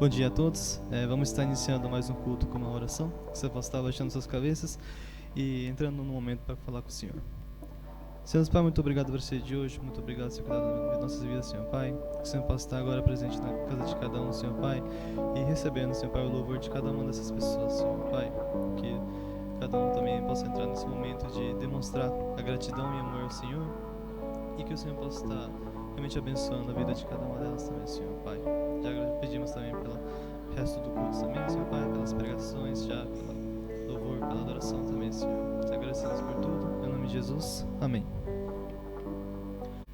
Bom dia a todos. Vamos estar iniciando mais um culto com uma oração. Você possa estar baixando suas cabeças e entrando no momento para falar com o Senhor. Senhor Pai, muito obrigado por esse dia de hoje. Muito obrigado por cuidar das nossas vidas, Senhor Pai. Que o Senhor possa estar agora presente na casa de cada um, Senhor Pai, e recebendo, Senhor Pai, o louvor de cada uma dessas pessoas, Senhor Pai. Que cada um também possa entrar nesse momento de demonstrar a gratidão e amor ao Senhor, e que o Senhor possa estar realmente abençoando a vida de cada uma delas também, Senhor Pai. Já pedimos também pelo resto do culto também, Senhor Pai, pelas pregações, já pelo louvor, pela adoração também, Senhor. Te agradecemos por tudo, em nome de Jesus, amém.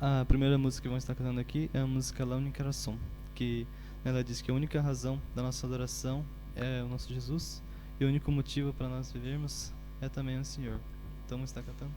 A primeira música que vamos estar cantando aqui é a música La Única Razón, que ela diz que a única razão da nossa adoração é o nosso Jesus, e o único motivo para nós vivermos é também o Senhor. Então vamos estar cantando.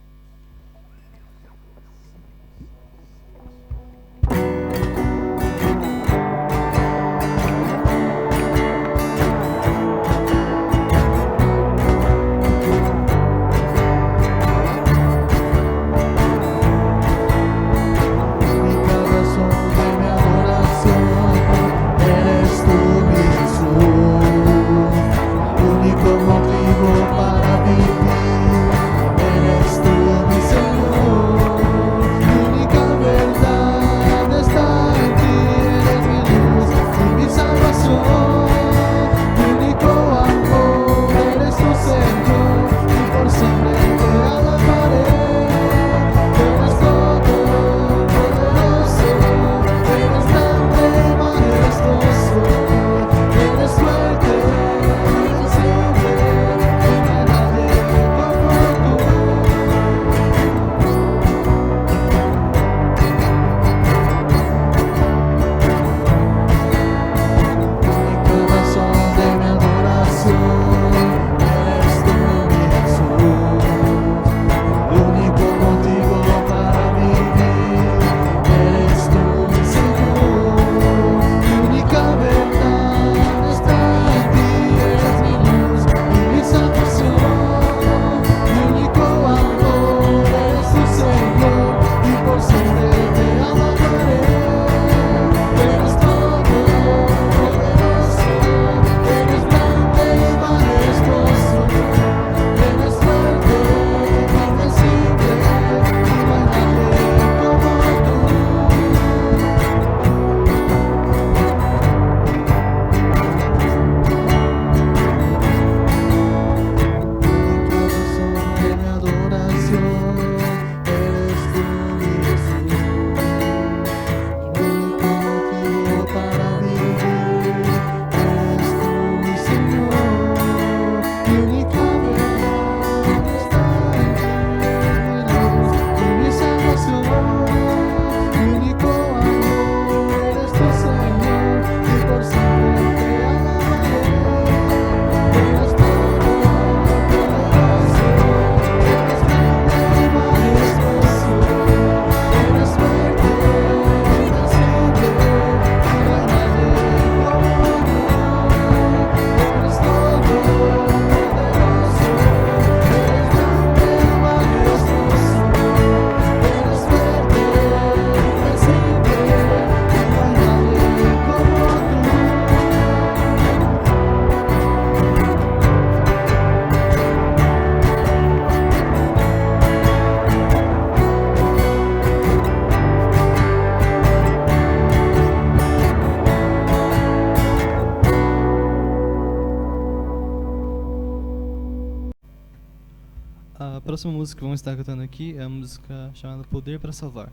A próxima música que vamos estar cantando aqui é a música chamada Poder para Salvar.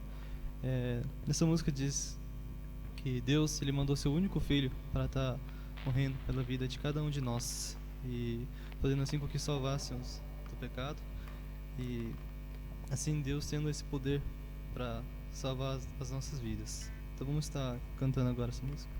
Nessa música diz que Deus ele mandou seu único filho para estar morrendo pela vida de cada um de nós e fazendo assim com que salvássemos do pecado, e assim Deus tendo esse poder para salvar as nossas vidas. Então vamos estar cantando agora essa música.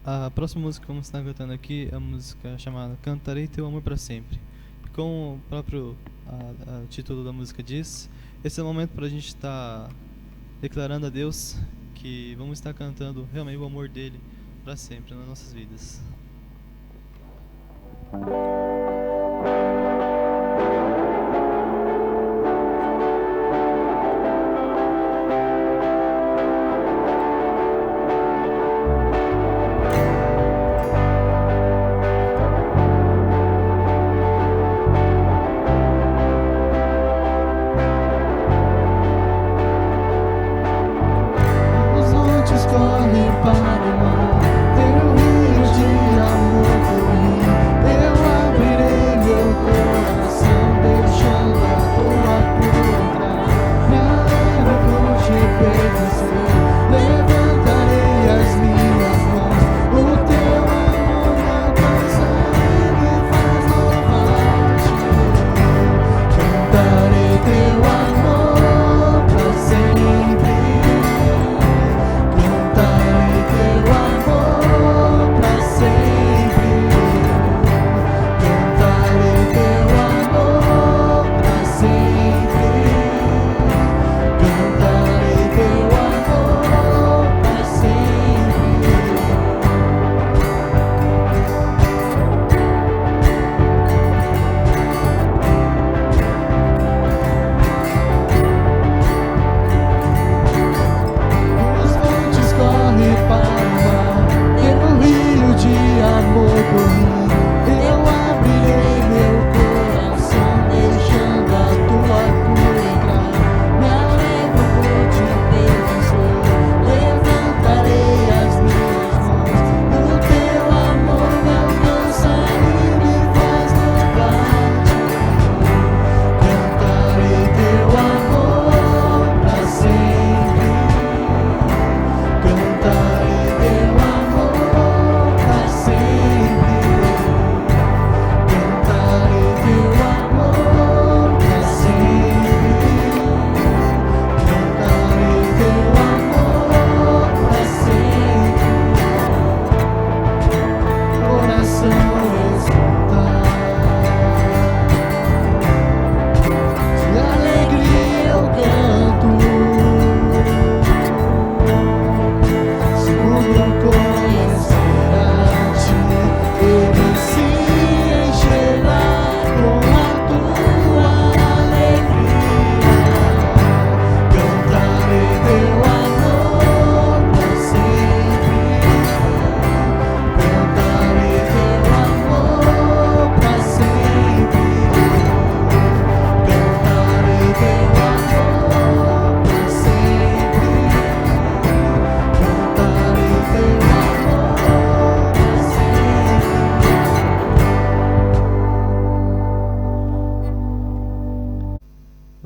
A próxima música que vamos estar cantando aqui é a música chamada Cantarei Teu Amor para Sempre. Como o próprio título da música diz, esse é o momento para a gente estar declarando a Deus que vamos estar cantando realmente o amor dele para sempre nas nossas vidas.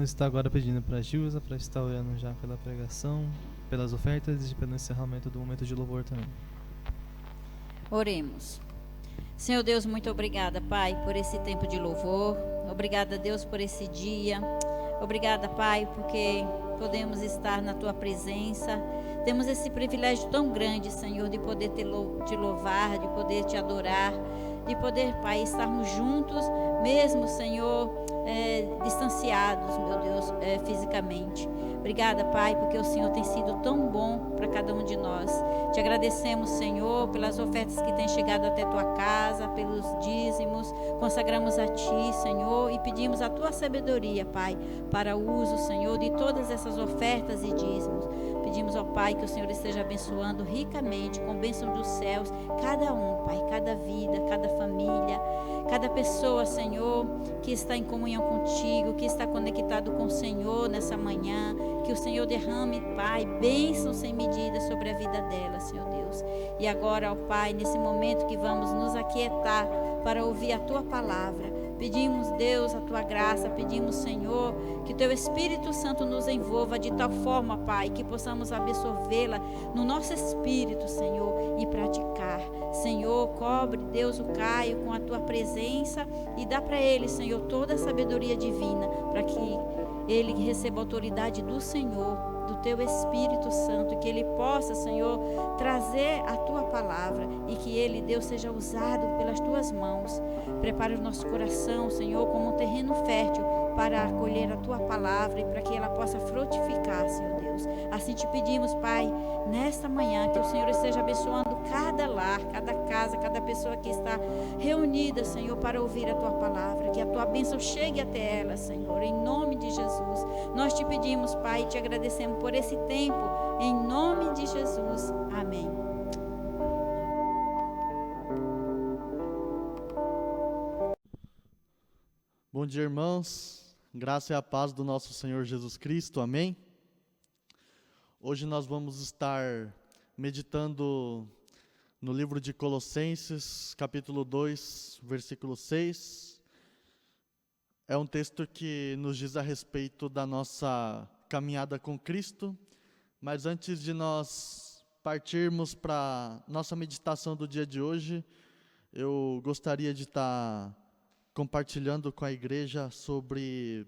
Está agora pedindo para a Gilza para estar orando já pela pregação, pelas ofertas e pelo encerramento do momento de louvor também. Oremos. Senhor Deus, muito obrigada, Pai, por esse tempo de louvor. Obrigada, Deus, por esse dia. Obrigada, Pai, porque podemos estar na Tua presença. Temos esse privilégio tão grande, Senhor, de poder te louvar, de poder Te adorar, de poder, Pai, estarmos juntos, mesmo, Senhor, distanciados, meu Deus, fisicamente. Obrigada, Pai, porque o Senhor tem sido tão bom para cada um de nós. Te agradecemos, Senhor, pelas ofertas que têm chegado até Tua casa, pelos dízimos. Consagramos a Ti, Senhor, e pedimos a Tua sabedoria, Pai, para o uso, Senhor, de todas essas ofertas e dízimos. Pedimos ao Pai que o Senhor esteja abençoando ricamente, com bênção dos céus, cada um, Pai, cada vida, cada família, cada pessoa, Senhor, que está em comunhão contigo, que está conectado com o Senhor nessa manhã. Que o Senhor derrame, Pai, bênçãos sem medida sobre a vida dela, Senhor Deus. E agora, ó Pai, nesse momento que vamos nos aquietar para ouvir a Tua palavra, pedimos, Deus, a Tua graça, pedimos, Senhor, que Teu Espírito Santo nos envolva de tal forma, Pai, que possamos absorvê-la no nosso espírito, Senhor, e praticar. Senhor, cobre, Deus, o Caio com a Tua presença e dá para ele, Senhor, toda a sabedoria divina, para que ele receba a autoridade do Senhor, do teu Espírito Santo, que ele possa, Senhor, trazer a tua palavra e que ele, Deus, seja usado pelas tuas mãos. Prepare o nosso coração, Senhor, como um terreno fértil para acolher a tua palavra e para que ela possa frutificar, Senhor Deus. Assim te pedimos, Pai, nesta manhã, que o Senhor esteja abençoando cada lar, cada casa, cada pessoa que está reunida, Senhor, para ouvir a tua palavra, que a tua bênção chegue até ela, Senhor, em nome de Jesus. Nós te pedimos, Pai, e te agradecemos por esse tempo, em nome de Jesus. Amém. Bom dia, irmãos. Graça e a paz do nosso Senhor Jesus Cristo. Amém. Hoje nós vamos estar meditando no livro de Colossenses, capítulo 2, versículo 6. É um texto que nos diz a respeito da nossa caminhada com Cristo, mas antes de nós partirmos para nossa meditação do dia de hoje, eu gostaria de estar compartilhando com a igreja sobre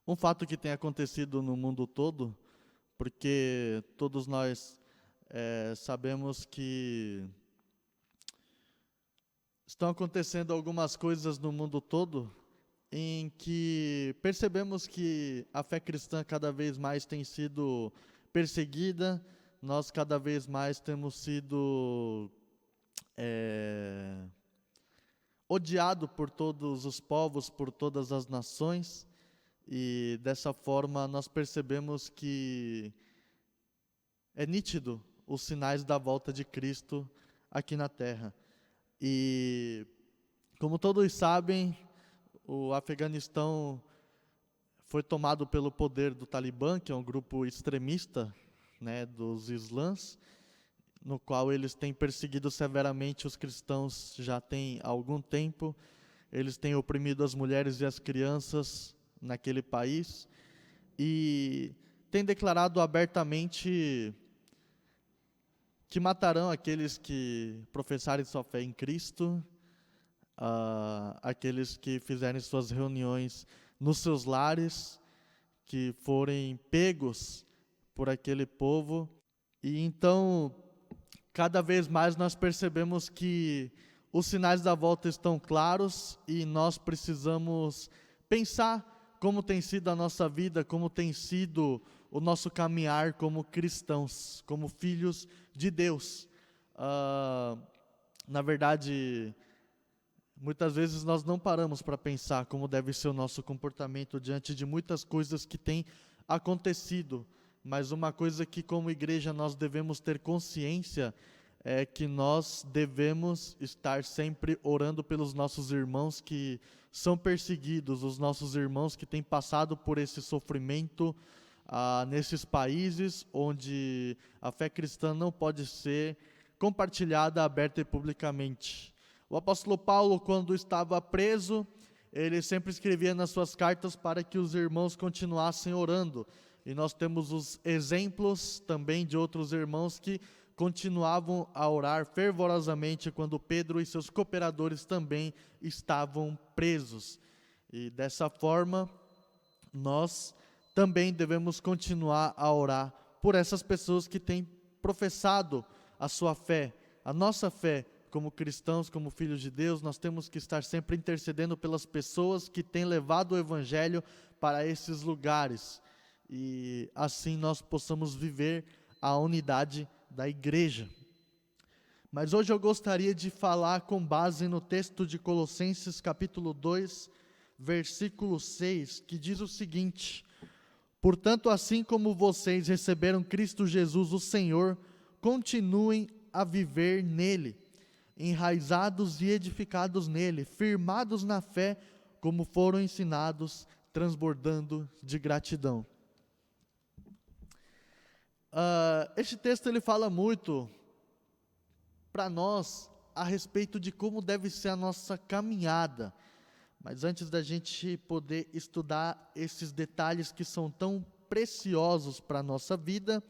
um fato que tem acontecido no mundo todo, porque todos nós sabemos que estão acontecendo algumas coisas no mundo todo em que percebemos que a fé cristã cada vez mais tem sido perseguida, nós cada vez mais temos sido odiados por todos os povos, por todas as nações, e dessa forma nós percebemos que é nítido os sinais da volta de Cristo aqui na terra. E como todos sabem, o Afeganistão foi tomado pelo poder do Talibã, que é um grupo extremista, né, dos islãs, no qual eles têm perseguido severamente os cristãos já tem algum tempo. Eles têm oprimido as mulheres e as crianças naquele país e têm declarado abertamente que matarão aqueles que professarem sua fé em Cristo, aqueles que fizerem suas reuniões nos seus lares, que forem pegos por aquele povo. E então, cada vez mais nós percebemos que os sinais da volta estão claros e nós precisamos pensar como tem sido a nossa vida, como tem sido o nosso caminhar como cristãos, como filhos de Deus. Na verdade, muitas vezes nós não paramos para pensar como deve ser o nosso comportamento diante de muitas coisas que têm acontecido, mas uma coisa que como igreja nós devemos ter consciência é que nós devemos estar sempre orando pelos nossos irmãos que são perseguidos, os nossos irmãos que têm passado por esse sofrimento nesses países onde a fé cristã não pode ser compartilhada aberta e publicamente. O apóstolo Paulo, quando estava preso, ele sempre escrevia nas suas cartas para que os irmãos continuassem orando. E nós temos os exemplos também de outros irmãos que continuavam a orar fervorosamente quando Pedro e seus cooperadores também estavam presos. E dessa forma, nós também devemos continuar a orar por essas pessoas que têm professado a sua fé, a nossa fé como cristãos, como filhos de Deus. Nós temos que estar sempre intercedendo pelas pessoas que têm levado o Evangelho para esses lugares. E assim nós possamos viver a unidade da igreja. Mas hoje eu gostaria de falar com base no texto de Colossenses capítulo 2, versículo 6, que diz o seguinte: portanto, assim como vocês receberam Cristo Jesus, o Senhor, continuem a viver nele, enraizados e edificados nele, firmados na fé, como foram ensinados, transbordando de gratidão. Este texto ele fala muito para nós a respeito de como deve ser a nossa caminhada. Mas antes da gente poder estudar esses detalhes que são tão preciosos para a nossa vida,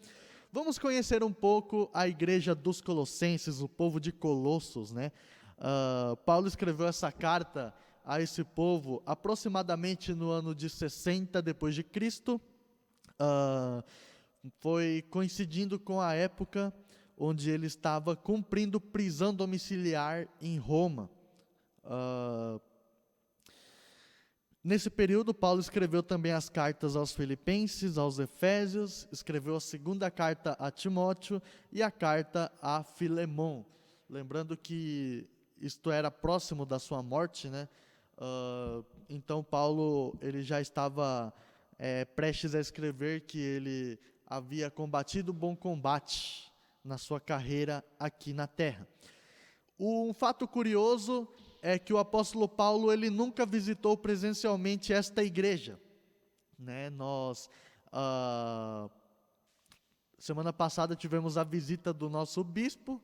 vamos conhecer um pouco a igreja dos Colossenses, o povo de Colossos, né? Paulo escreveu essa carta a esse povo aproximadamente no ano de 60 depois de Cristo. foi coincidindo com a época onde ele estava cumprindo prisão domiciliar em Roma. Nesse período, Paulo escreveu também as cartas aos Filipenses, aos Efésios, escreveu a segunda carta a Timóteo e a carta a Filemon. Lembrando que isto era próximo da sua morte, né? Então Paulo ele já estava prestes a escrever que ele havia combatido o bom combate na sua carreira aqui na terra. Um fato curioso é que o apóstolo Paulo ele nunca visitou presencialmente esta igreja, né? Nós semana passada tivemos a visita do nosso bispo.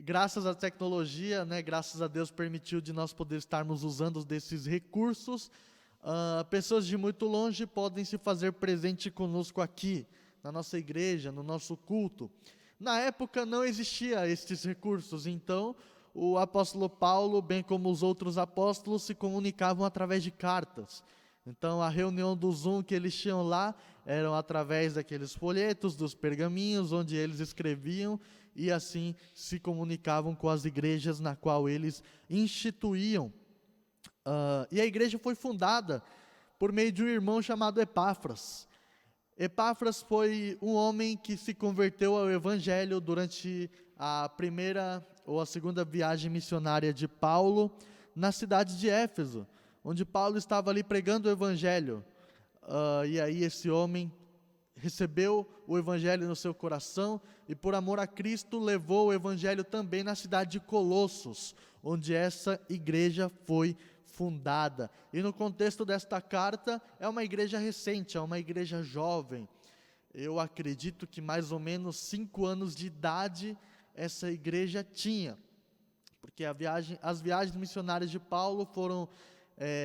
Graças à tecnologia, né, graças a Deus permitiu de nós poder estarmos usando desses recursos. Pessoas de muito longe podem se fazer presente conosco aqui, na nossa igreja, no nosso culto. Na época não existia estes recursos, então o apóstolo Paulo, bem como os outros apóstolos, se comunicavam através de cartas. Então a reunião do Zoom que eles tinham lá, eram através daqueles folhetos, dos pergaminhos, onde eles escreviam, e assim se comunicavam com as igrejas na qual eles instituíam. E a igreja foi fundada por meio de um irmão chamado Epáfras. Epáfras foi um homem que se converteu ao evangelho durante a primeira ou a segunda viagem missionária de Paulo na cidade de Éfeso, onde Paulo estava ali pregando o evangelho. E aí esse homem recebeu o evangelho no seu coração e por amor a Cristo levou o evangelho também na cidade de Colossos, onde essa igreja foi fundada. E no contexto desta carta, é uma igreja recente, é uma igreja jovem. Eu acredito que mais ou menos 5 anos de idade essa igreja tinha, porque as viagens missionárias de Paulo foram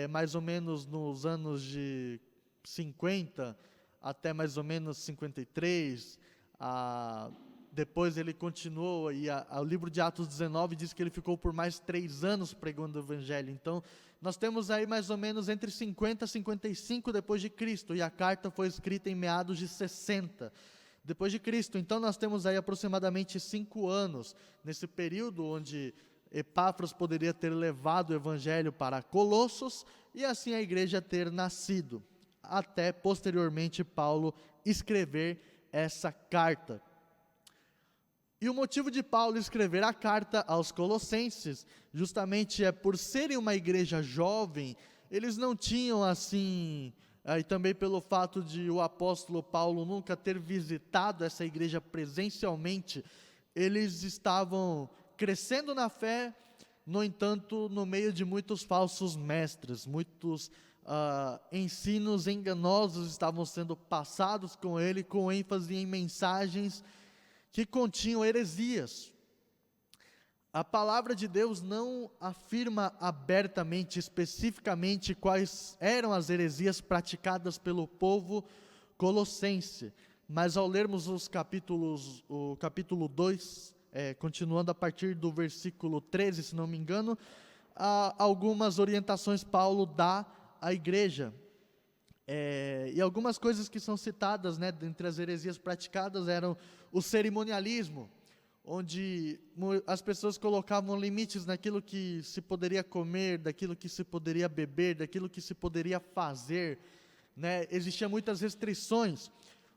mais ou menos nos anos de 50 até mais ou menos 53, depois ele continuou, e o livro de Atos 19 diz que ele ficou por mais 3 anos pregando o evangelho. Então, nós temos aí mais ou menos entre 50 e 55 depois de Cristo, e a carta foi escrita em meados de 60 depois de Cristo. Então, nós temos aí aproximadamente 5 anos, nesse período onde Epáfras poderia ter levado o evangelho para Colossos, e assim a igreja ter nascido, até posteriormente Paulo escrever essa carta. E o motivo de Paulo escrever a carta aos Colossenses, justamente é por serem uma igreja jovem, eles não tinham assim, e também pelo fato de o apóstolo Paulo nunca ter visitado essa igreja presencialmente, eles estavam crescendo na fé, no entanto, no meio de muitos falsos mestres, muitos ensinos enganosos estavam sendo passados com ele, com ênfase em mensagens que continham heresias. A palavra de Deus não afirma abertamente, especificamente, quais eram as heresias praticadas pelo povo colossense, mas ao lermos o capítulo 2, continuando a partir do versículo 13, se não me engano, algumas orientações Paulo dá à igreja. E algumas coisas que são citadas, né, dentre as heresias praticadas eram o cerimonialismo, onde as pessoas colocavam limites naquilo que se poderia comer, daquilo que se poderia beber, daquilo que se poderia fazer, né? Existiam muitas restrições.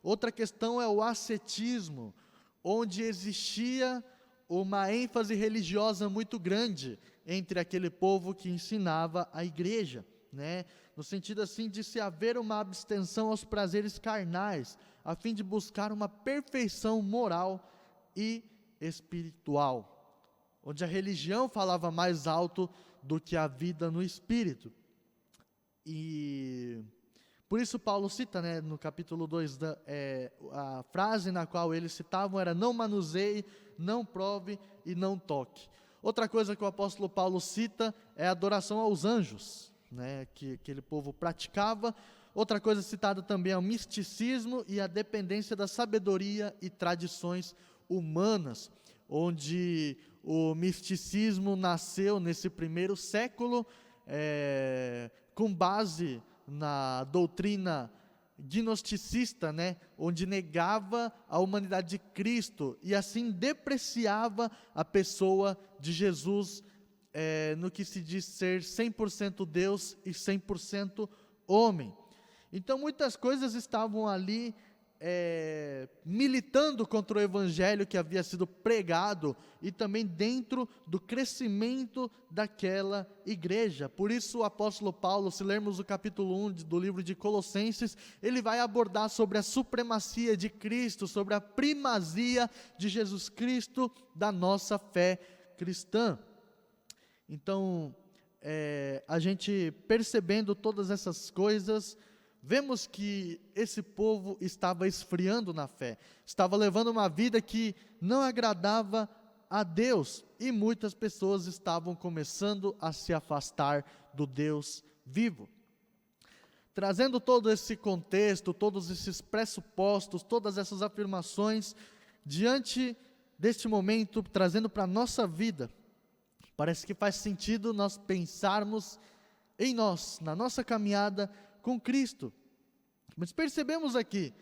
Outra questão é o ascetismo, onde existia uma ênfase religiosa muito grande entre aquele povo que ensinava a igreja, né? No sentido assim de se haver uma abstenção aos prazeres carnais, a fim de buscar uma perfeição moral e espiritual, onde a religião falava mais alto do que a vida no espírito. E por isso Paulo cita, né, no capítulo 2, a frase na qual eles citavam era: não manuseie, não prove e não toque. Outra coisa que o apóstolo Paulo cita é a adoração aos anjos, né, que aquele povo praticava. Outra coisa citada também é o misticismo e a dependência da sabedoria e tradições humanas, onde o misticismo nasceu nesse primeiro século, com base na doutrina gnosticista, né, onde negava a humanidade de Cristo e assim depreciava a pessoa de Jesus, no que se diz ser 100% Deus e 100% homem. Então muitas coisas estavam ali militando contra o evangelho que havia sido pregado e também dentro do crescimento daquela igreja. Por isso o apóstolo Paulo, se lermos o capítulo 1 do livro de Colossenses, ele vai abordar sobre a supremacia de Cristo, sobre a primazia de Jesus Cristo da nossa fé cristã. Então, a gente percebendo todas essas coisas, vemos que esse povo estava esfriando na fé, estava levando uma vida que não agradava a Deus, e muitas pessoas estavam começando a se afastar do Deus vivo. Trazendo todo esse contexto, todos esses pressupostos, todas essas afirmações, diante deste momento, trazendo para a nossa vida, parece que faz sentido nós pensarmos em nós, na nossa caminhada com Cristo. Mas percebemos aqui,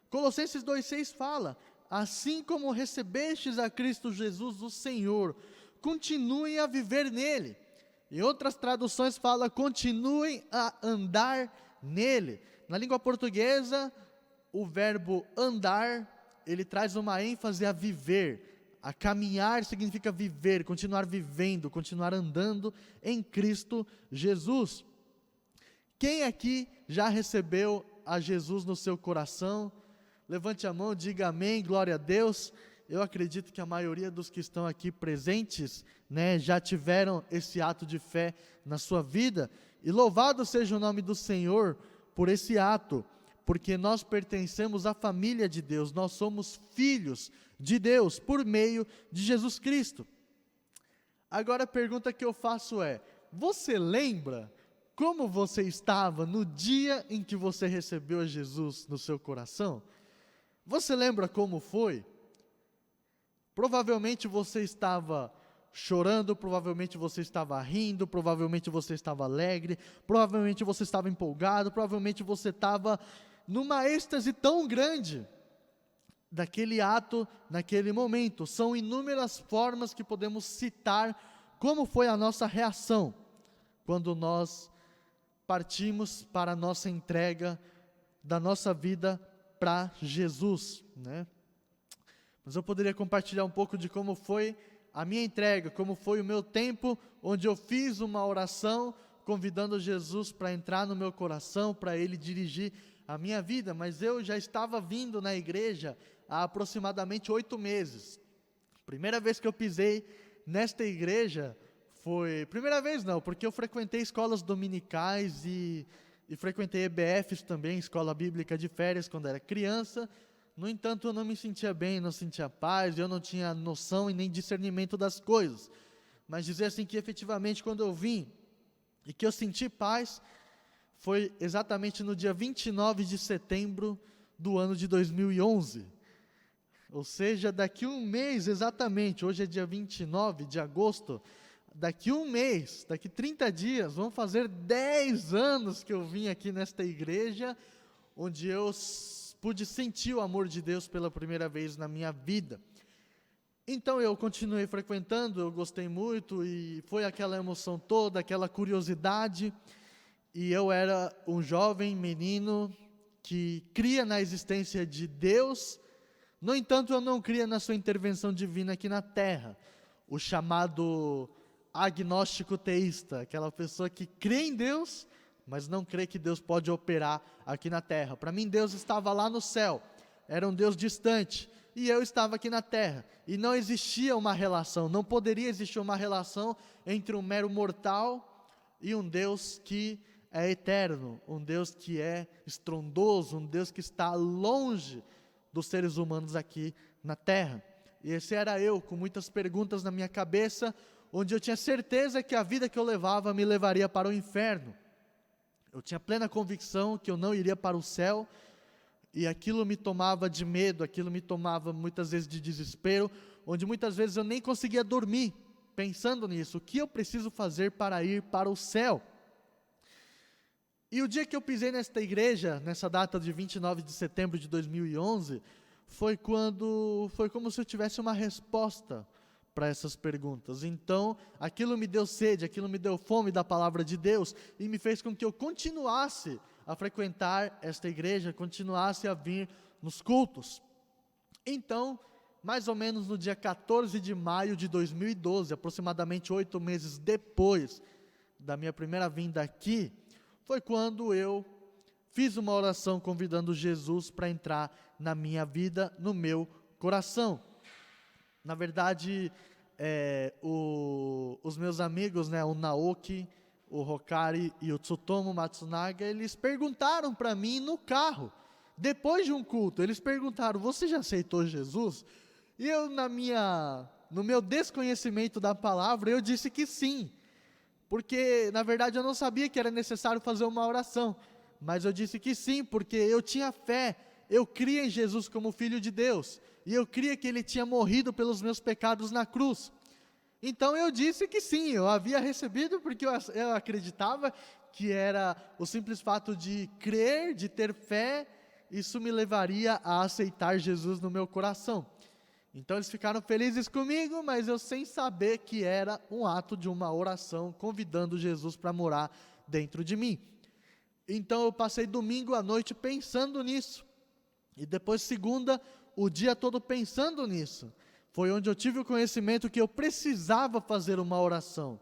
Colossenses 2,6 fala: assim como recebestes a Cristo Jesus, o Senhor, continuem a viver nele. Em outras traduções fala: continuem a andar nele. Na língua portuguesa, o verbo andar, ele traz uma ênfase a viver. A caminhar significa viver, continuar vivendo, continuar andando em Cristo Jesus. Quem aqui já recebeu a Jesus no seu coração? Levante a mão, diga amém, glória a Deus. Eu acredito que a maioria dos que estão aqui presentes, né, já tiveram esse ato de fé na sua vida, e louvado seja o nome do Senhor por esse ato, porque nós pertencemos à família de Deus, nós somos filhos de Deus, por meio de Jesus Cristo. Agora a pergunta que eu faço é: você lembra como você estava no dia em que você recebeu a Jesus no seu coração? Você lembra como foi? Provavelmente você estava chorando, provavelmente você estava rindo, provavelmente você estava alegre, provavelmente você estava empolgado, provavelmente você estava numa êxtase tão grande daquele ato, naquele momento. São inúmeras formas que podemos citar como foi a nossa reação quando nós partimos para a nossa entrega da nossa vida para Jesus, né? Mas eu poderia compartilhar um pouco de como foi a minha entrega, como foi o meu tempo, onde eu fiz uma oração, convidando Jesus para entrar no meu coração, para Ele dirigir a minha vida. Mas eu já estava vindo na igreja há aproximadamente 8 meses. Primeira vez que eu pisei nesta igreja foi... Primeira vez não, porque eu frequentei escolas dominicais e frequentei EBFs também, escola bíblica de férias, quando era criança. No entanto, eu não me sentia bem, não sentia paz, eu não tinha noção e nem discernimento das coisas. Mas dizer assim que efetivamente quando eu vim e que eu senti paz, foi exatamente no dia 29 de setembro do ano de 2011. Ou seja, daqui um mês exatamente, hoje é dia 29 de agosto, daqui um mês, daqui 30 dias, vão fazer 10 anos que eu vim aqui nesta igreja, onde eu pude sentir o amor de Deus pela primeira vez na minha vida. Então eu continuei frequentando, eu gostei muito, e foi aquela emoção toda, aquela curiosidade, e eu era um jovem menino que cria na existência de Deus. No entanto, eu não cria na sua intervenção divina aqui na terra, o chamado agnóstico teísta, aquela pessoa que crê em Deus, mas não crê que Deus pode operar aqui na terra. Para mim, Deus estava lá no céu, era um Deus distante, e eu estava aqui na terra, e não existia uma relação, não poderia existir uma relação entre um mero mortal e um Deus que é eterno, um Deus que é estrondoso, um Deus que está longe dos seres humanos aqui na terra. E esse era eu, com muitas perguntas na minha cabeça, onde eu tinha certeza que a vida que eu levava me levaria para o inferno. Eu tinha plena convicção que eu não iria para o céu, e aquilo me tomava de medo, aquilo me tomava muitas vezes de desespero, onde muitas vezes eu nem conseguia dormir, pensando nisso, o que eu preciso fazer para ir para o céu? E o dia que eu pisei nesta igreja, nessa data de 29 de setembro de 2011, foi como se eu tivesse uma resposta para essas perguntas. Então, aquilo me deu sede, aquilo me deu fome da palavra de Deus, e me fez com que eu continuasse a frequentar esta igreja, continuasse a vir nos cultos. Então, mais ou menos no dia 14 de maio de 2012, aproximadamente 8 meses depois da minha primeira vinda aqui, foi quando eu fiz uma oração convidando Jesus para entrar na minha vida, no meu coração. Na verdade, os meus amigos, o Naoki, o Hokari e o Tsutomu Matsunaga, eles perguntaram para mim no carro, depois de um culto, eles perguntaram: você já aceitou Jesus? E eu, no meu desconhecimento da palavra, eu disse que sim, porque na verdade eu não sabia que era necessário fazer uma oração, mas eu disse que sim, porque eu tinha fé, eu cria em Jesus como Filho de Deus, e eu cria que Ele tinha morrido pelos meus pecados na cruz. Então eu disse que sim, eu havia recebido, porque eu acreditava que era o simples fato de crer, de ter fé, isso me levaria a aceitar Jesus no meu coração. Então eles ficaram felizes comigo, mas eu sem saber que era um ato de uma oração, convidando Jesus para morar dentro de mim. Então eu passei domingo à noite pensando nisso, e depois segunda, o dia todo pensando nisso. Foi onde eu tive o conhecimento que eu precisava fazer uma oração.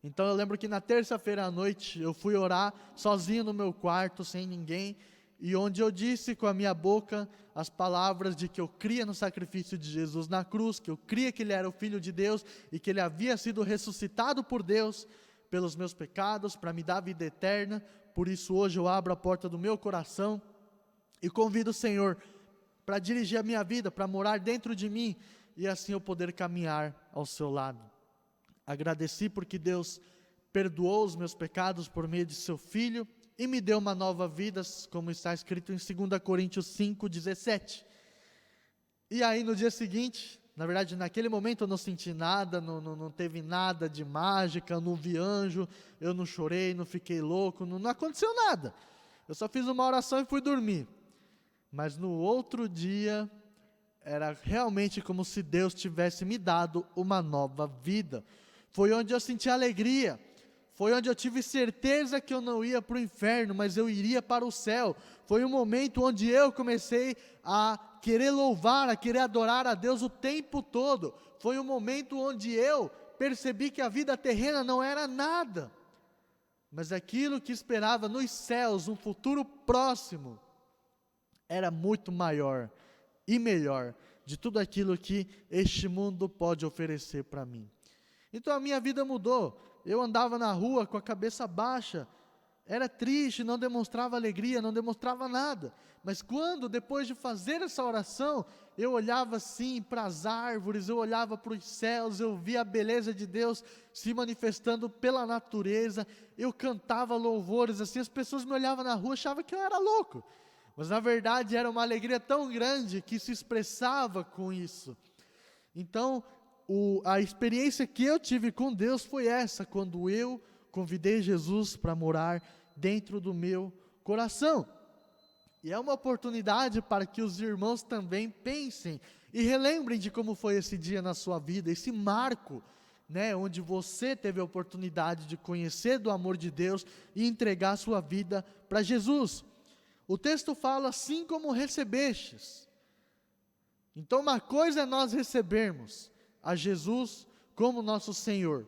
Então eu lembro que na terça-feira à noite, eu fui orar sozinho no meu quarto, sem ninguém, e onde eu disse com a minha boca as palavras de que eu cria no sacrifício de Jesus na cruz, que eu cria que Ele era o Filho de Deus, e que Ele havia sido ressuscitado por Deus, pelos meus pecados, para me dar vida eterna. Por isso hoje eu abro a porta do meu coração, e convido o Senhor para dirigir a minha vida, para morar dentro de mim, e assim eu poder caminhar ao seu lado. Agradeci porque Deus perdoou os meus pecados por meio de seu Filho, e me deu uma nova vida, como está escrito em 2 Coríntios 5:17. E aí no dia seguinte, na verdade naquele momento eu não senti nada, não teve nada de mágica, não vi anjo, eu não chorei, não fiquei louco, não aconteceu nada. Eu só fiz uma oração e fui dormir. Mas no outro dia, era realmente como se Deus tivesse me dado uma nova vida. Foi onde eu senti alegria, foi onde eu tive certeza que eu não ia para o inferno, mas eu iria para o céu. Foi um momento onde eu comecei a querer louvar, a querer adorar a Deus o tempo todo. Foi um momento onde eu percebi que a vida terrena não era nada, mas aquilo que esperava nos céus, um futuro próximo, era muito maior e melhor de tudo aquilo que este mundo pode oferecer para mim. Então a minha vida mudou. Eu andava na rua com a cabeça baixa, era triste, não demonstrava alegria, não demonstrava nada. Mas quando, depois de fazer essa oração, eu olhava assim para as árvores, eu olhava para os céus, eu via a beleza de Deus se manifestando pela natureza, eu cantava louvores, assim, as pessoas me olhavam na rua, achavam que eu era louco. Mas na verdade era uma alegria tão grande que se expressava com isso. Então, a experiência que eu tive com Deus foi essa, quando eu convidei Jesus para morar dentro do meu coração. E é uma oportunidade para que os irmãos também pensem e relembrem de como foi esse dia na sua vida, esse marco, onde você teve a oportunidade de conhecer do amor de Deus e entregar a sua vida para Jesus. O texto fala: assim como recebestes. Então uma coisa é nós recebermos a Jesus como nosso Senhor,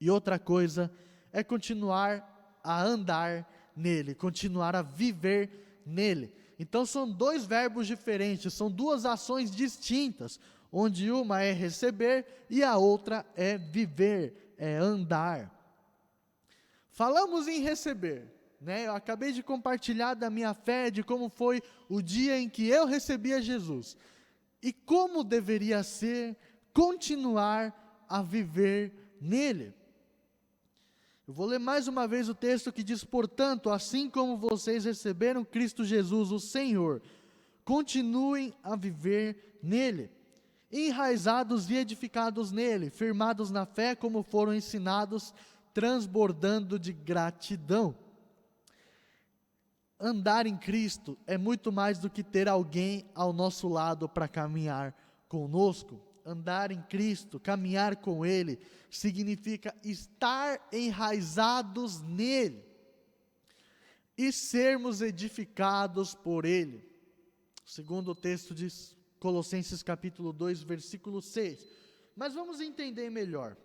e outra coisa é continuar a andar nele, continuar a viver nele. Então são dois verbos diferentes, são duas ações distintas, onde uma é receber e a outra é viver, é andar. Falamos em receber, Eu acabei de compartilhar da minha fé, de como foi o dia em que eu recebi a Jesus, e como deveria ser continuar a viver nele. Eu vou ler mais uma vez o texto que diz: portanto, assim como vocês receberam Cristo Jesus, o Senhor, continuem a viver nele, enraizados e edificados nele, firmados na fé como foram ensinados, transbordando de gratidão. andar em Cristo é muito mais do que ter alguém ao nosso lado para caminhar conosco. Andar em Cristo, caminhar com Ele, significa estar enraizados nele e sermos edificados por Ele. Segundo o texto de Colossenses capítulo 2, versículo 6. Mas vamos entender melhor.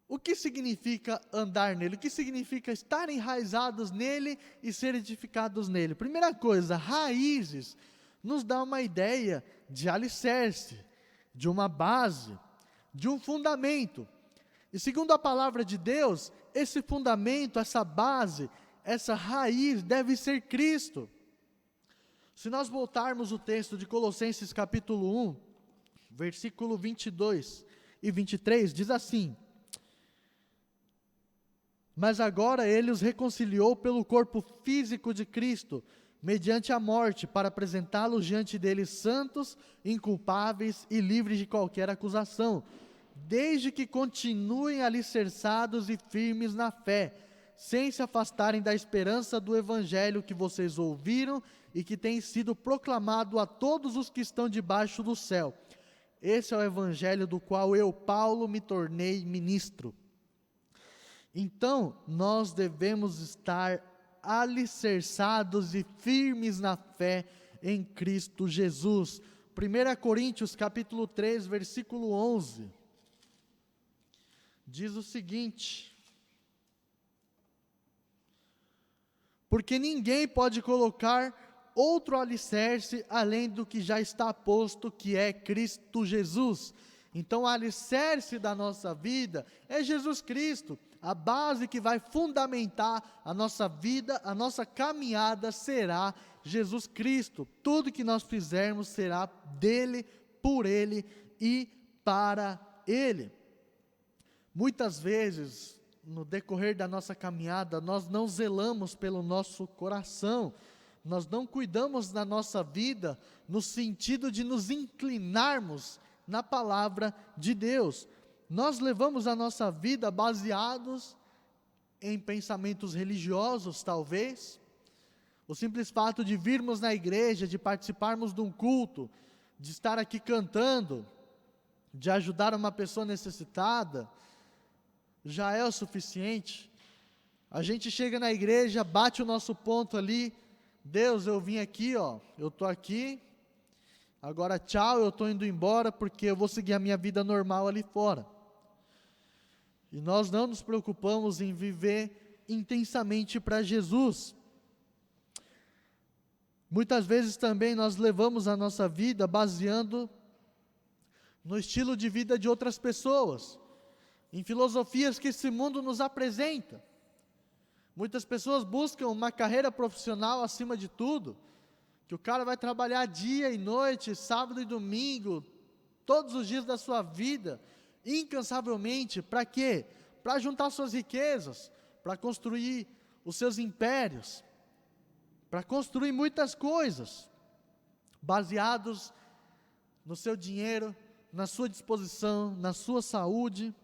O que significa andar nele? O que significa estar enraizados nele e ser edificados nele? Primeira coisa, raízes nos dá uma ideia de alicerce, de uma base, de um fundamento. E segundo a palavra de Deus, esse fundamento, essa base, essa raiz deve ser Cristo. Se nós voltarmos o texto de Colossenses capítulo 1, versículo 22 e 23, diz assim: mas agora ele os reconciliou pelo corpo físico de Cristo, mediante a morte, para apresentá-los diante dele santos, inculpáveis e livres de qualquer acusação, desde que continuem alicerçados e firmes na fé, sem se afastarem da esperança do evangelho que vocês ouviram e que tem sido proclamado a todos os que estão debaixo do céu. Esse é o evangelho do qual eu, Paulo, me tornei ministro. Então, nós devemos estar alicerçados e firmes na fé em Cristo Jesus. 1 Coríntios capítulo 3, versículo 11, diz o seguinte: porque ninguém pode colocar outro alicerce além do que já está posto, que é Cristo Jesus. Então, o alicerce da nossa vida é Jesus Cristo. A base que vai fundamentar a nossa vida, a nossa caminhada será Jesus Cristo. Tudo que nós fizermos será dele, por ele e para ele. Muitas vezes, no decorrer da nossa caminhada, nós não zelamos pelo nosso coração, nós não cuidamos da nossa vida no sentido de nos inclinarmos na palavra de Deus. Nós levamos a nossa vida baseados em pensamentos religiosos, talvez. O simples fato de virmos na igreja, de participarmos de um culto, de estar aqui cantando, de ajudar uma pessoa necessitada, já é o suficiente. A gente chega na igreja, bate o nosso ponto ali: Deus, eu vim aqui, eu estou aqui, agora tchau, eu estou indo embora, porque eu vou seguir a minha vida normal ali fora. E nós não nos preocupamos em viver intensamente para Jesus. Muitas vezes também nós levamos a nossa vida baseando no estilo de vida de outras pessoas, em filosofias que esse mundo nos apresenta. Muitas pessoas buscam uma carreira profissional acima de tudo, que o cara vai trabalhar dia e noite, sábado e domingo, todos os dias da sua vida, incansavelmente. Para quê? Para juntar suas riquezas, para construir os seus impérios, para construir muitas coisas, baseados no seu dinheiro, na sua disposição, na sua saúde.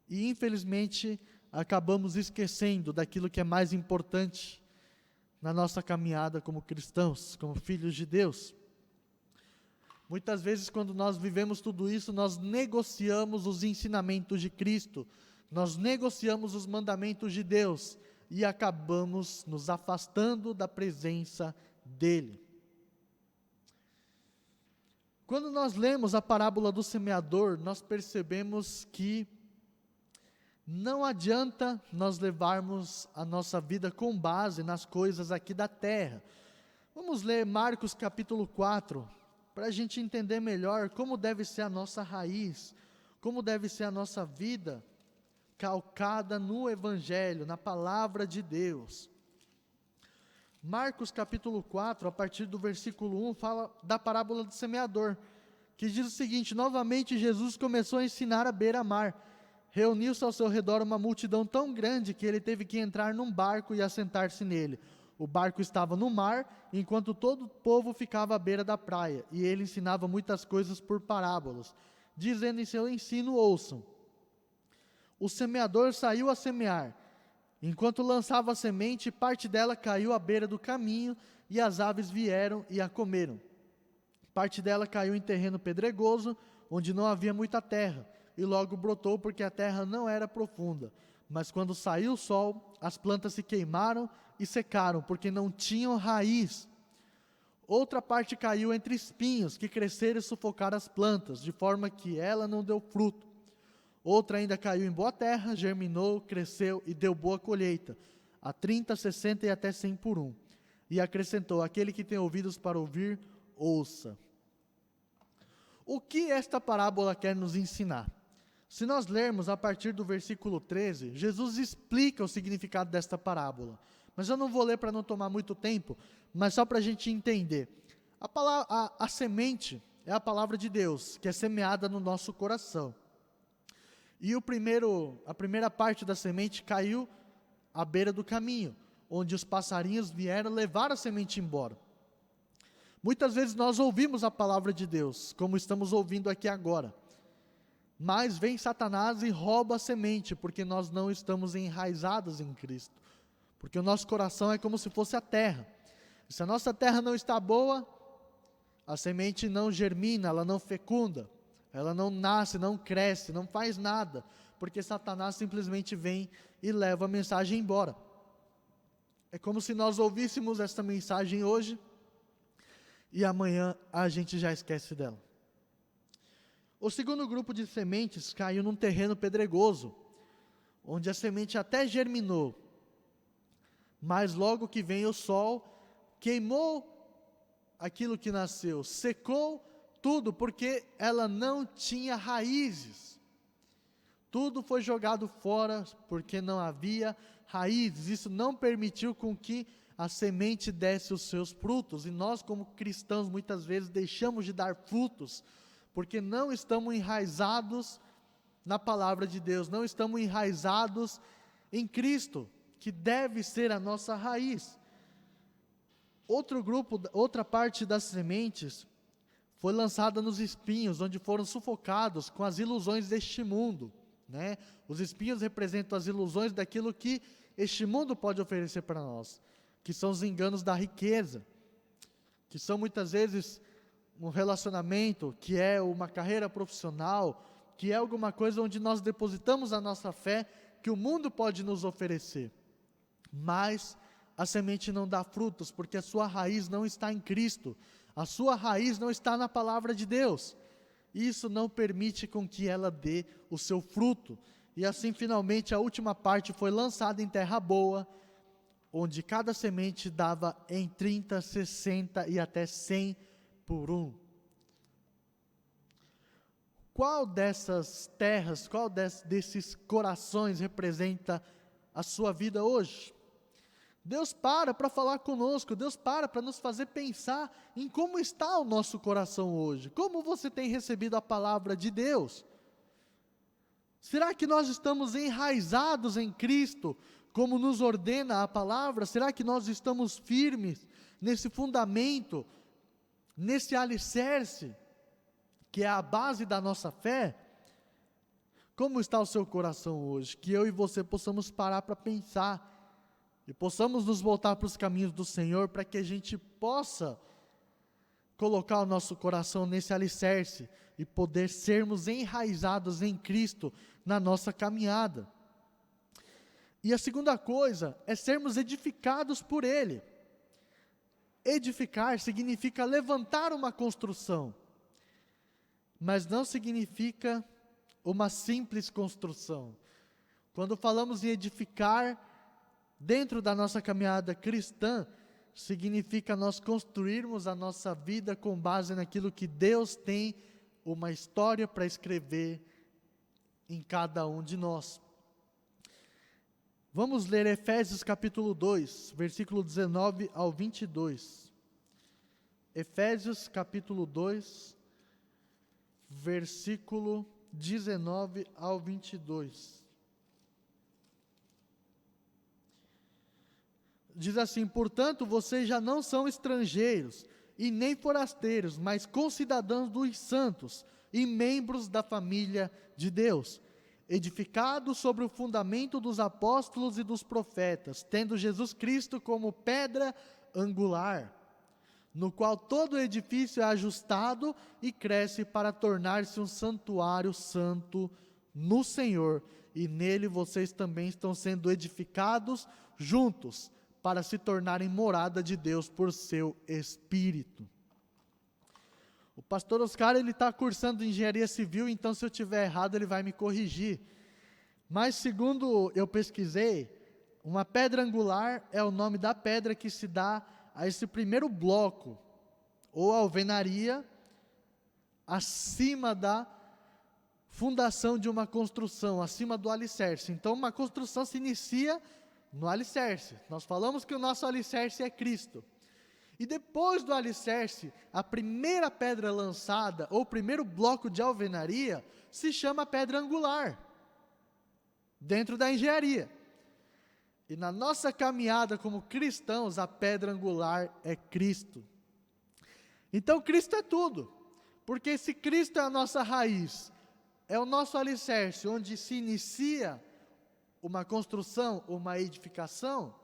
E infelizmente acabamos esquecendo daquilo que é mais importante na nossa caminhada como cristãos, como filhos de Deus. Muitas vezes, quando nós vivemos tudo isso, nós negociamos os ensinamentos de Cristo, nós negociamos os mandamentos de Deus e acabamos nos afastando da presença dEle. Quando nós lemos a parábola do semeador, nós percebemos que não adianta nós levarmos a nossa vida com base nas coisas aqui da terra. Vamos ler Marcos capítulo 4, para a gente entender melhor como deve ser a nossa raiz, como deve ser a nossa vida, calcada no Evangelho, na Palavra de Deus. Marcos capítulo 4, a partir do versículo 1, fala da parábola do semeador, que diz o seguinte: novamente Jesus começou a ensinar à beira-mar. Reuniu-se ao seu redor uma multidão tão grande que ele teve que entrar num barco e assentar-se nele. O barco estava no mar, enquanto todo o povo ficava à beira da praia, e ele ensinava muitas coisas por parábolas, dizendo em seu ensino: ouçam. O semeador saiu a semear, Enquanto lançava a semente, parte dela caiu à beira do caminho, e as aves vieram e a comeram. Parte dela caiu em terreno pedregoso, onde não havia muita terra, e logo brotou, porque a terra não era profunda. Mas quando saiu o sol, as plantas se queimaram e secaram, porque não tinham raiz. Outra parte caiu entre espinhos, que cresceram e sufocaram as plantas, de forma que ela não deu fruto. Outra ainda caiu em boa terra, germinou, cresceu e deu boa colheita, a 30, 60 e até 100 por um. E acrescentou: aquele que tem ouvidos para ouvir, ouça. O que esta parábola quer nos ensinar? Se nós lermos a partir do versículo 13, Jesus explica o significado desta parábola. Mas eu não vou ler para não tomar muito tempo, mas só para a gente entender. A semente é a palavra de Deus, que é semeada no nosso coração. E a primeira parte da semente caiu à beira do caminho, onde os passarinhos vieram levar a semente embora. Muitas vezes nós ouvimos a palavra de Deus, como estamos ouvindo aqui agora. Mas vem Satanás e rouba a semente, porque nós não estamos enraizados em Cristo. Porque o nosso coração é como se fosse a terra. E se a nossa terra não está boa, a semente não germina, ela não fecunda. Ela não nasce, não cresce, não faz nada, porque Satanás simplesmente vem e leva a mensagem embora. É como se nós ouvíssemos esta mensagem hoje, e amanhã a gente já esquece dela. O segundo grupo de sementes caiu num terreno pedregoso, onde a semente até germinou, mas logo que vem o sol, queimou aquilo que nasceu, secou tudo, porque ela não tinha raízes. Tudo foi jogado fora, porque não havia raízes. Isso não permitiu com que a semente desse os seus frutos. E nós, como cristãos, muitas vezes deixamos de dar frutos, porque não estamos enraizados na palavra de Deus, não estamos enraizados em Cristo, que deve ser a nossa raiz. Outra parte das sementes foi lançada nos espinhos, onde foram sufocados com as ilusões deste mundo, né? Os espinhos representam as ilusões daquilo que este mundo pode oferecer para nós, que são os enganos da riqueza, que são muitas vezes um relacionamento, que é uma carreira profissional, que é alguma coisa onde nós depositamos a nossa fé, que o mundo pode nos oferecer. Mas a semente não dá frutos, porque a sua raiz não está em Cristo. A sua raiz não está na palavra de Deus. Isso não permite com que ela dê o seu fruto. E assim, finalmente, a última parte foi lançada em terra boa, onde cada semente dava em 30, 60 e até 100 por um. Qual dessas terras, desses corações representa a sua vida hoje? Deus para falar conosco, Deus para nos fazer pensar em como está o nosso coração hoje, como você tem recebido a palavra de Deus. Será que nós estamos enraizados em Cristo, como nos ordena a palavra? Será que nós estamos firmes nesse fundamento, nesse alicerce, que é a base da nossa fé? Como está o seu coração hoje? Que eu e você possamos parar para pensar, e possamos nos voltar para os caminhos do Senhor, para que a gente possa colocar o nosso coração nesse alicerce, e poder sermos enraizados em Cristo, na nossa caminhada. E a segunda coisa, é sermos edificados por Ele. Edificar significa levantar uma construção, mas não significa uma simples construção. Quando falamos em edificar, dentro da nossa caminhada cristã, significa nós construirmos a nossa vida com base naquilo que Deus tem uma história para escrever em cada um de nós. Vamos ler Efésios capítulo 2, versículo 19 ao 22. Efésios capítulo 2, versículo 19 ao 22. Diz assim: portanto, vocês já não são estrangeiros e nem forasteiros, mas concidadãos dos santos e membros da família de Deus, edificado sobre o fundamento dos apóstolos e dos profetas, tendo Jesus Cristo como pedra angular, no qual todo edifício é ajustado e cresce para tornar-se um santuário santo no Senhor, e nele vocês também estão sendo edificados juntos, para se tornarem morada de Deus por seu Espírito. O pastor Oscar, ele está cursando engenharia civil, então se eu estiver errado ele vai me corrigir. Mas segundo eu pesquisei, uma pedra angular é o nome da pedra que se dá a esse primeiro bloco, ou alvenaria, acima da fundação de uma construção, acima do alicerce. Então uma construção se inicia no alicerce. Nós falamos que o nosso alicerce é Cristo. E depois do alicerce, a primeira pedra lançada, ou o primeiro bloco de alvenaria, se chama pedra angular, dentro da engenharia. E na nossa caminhada como cristãos, a pedra angular é Cristo. Então Cristo é tudo, porque se Cristo é a nossa raiz, é o nosso alicerce, onde se inicia uma construção, uma edificação,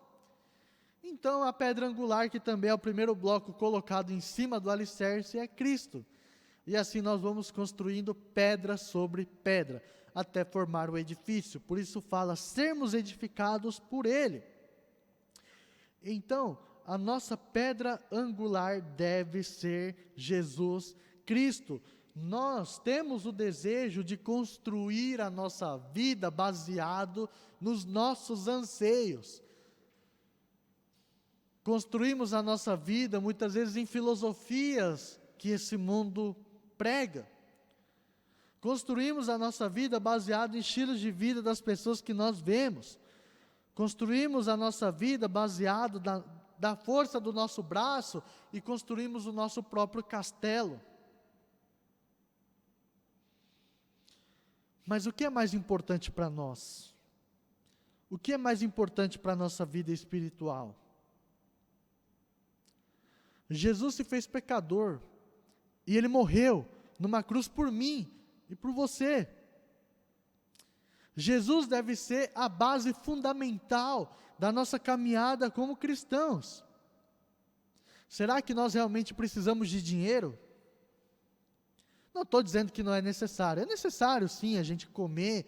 então a pedra angular, que também é o primeiro bloco colocado em cima do alicerce, é Cristo. E assim nós vamos construindo pedra sobre pedra, até formar o edifício. Por isso fala, sermos edificados por Ele. Então, a nossa pedra angular deve ser Jesus Cristo. Nós temos o desejo de construir a nossa vida baseado nos nossos anseios. Construímos a nossa vida muitas vezes em filosofias que esse mundo prega. Construímos a nossa vida baseado em estilos de vida das pessoas que nós vemos. Construímos a nossa vida baseado da força do nosso braço e construímos o nosso próprio castelo. Mas o que é mais importante para nós? O que é mais importante para a nossa vida espiritual? Jesus se fez pecador, e Ele morreu numa cruz por mim e por você. Jesus deve ser a base fundamental da nossa caminhada como cristãos. Será que nós realmente precisamos de dinheiro? Não estou dizendo que não é necessário. É necessário sim a gente comer,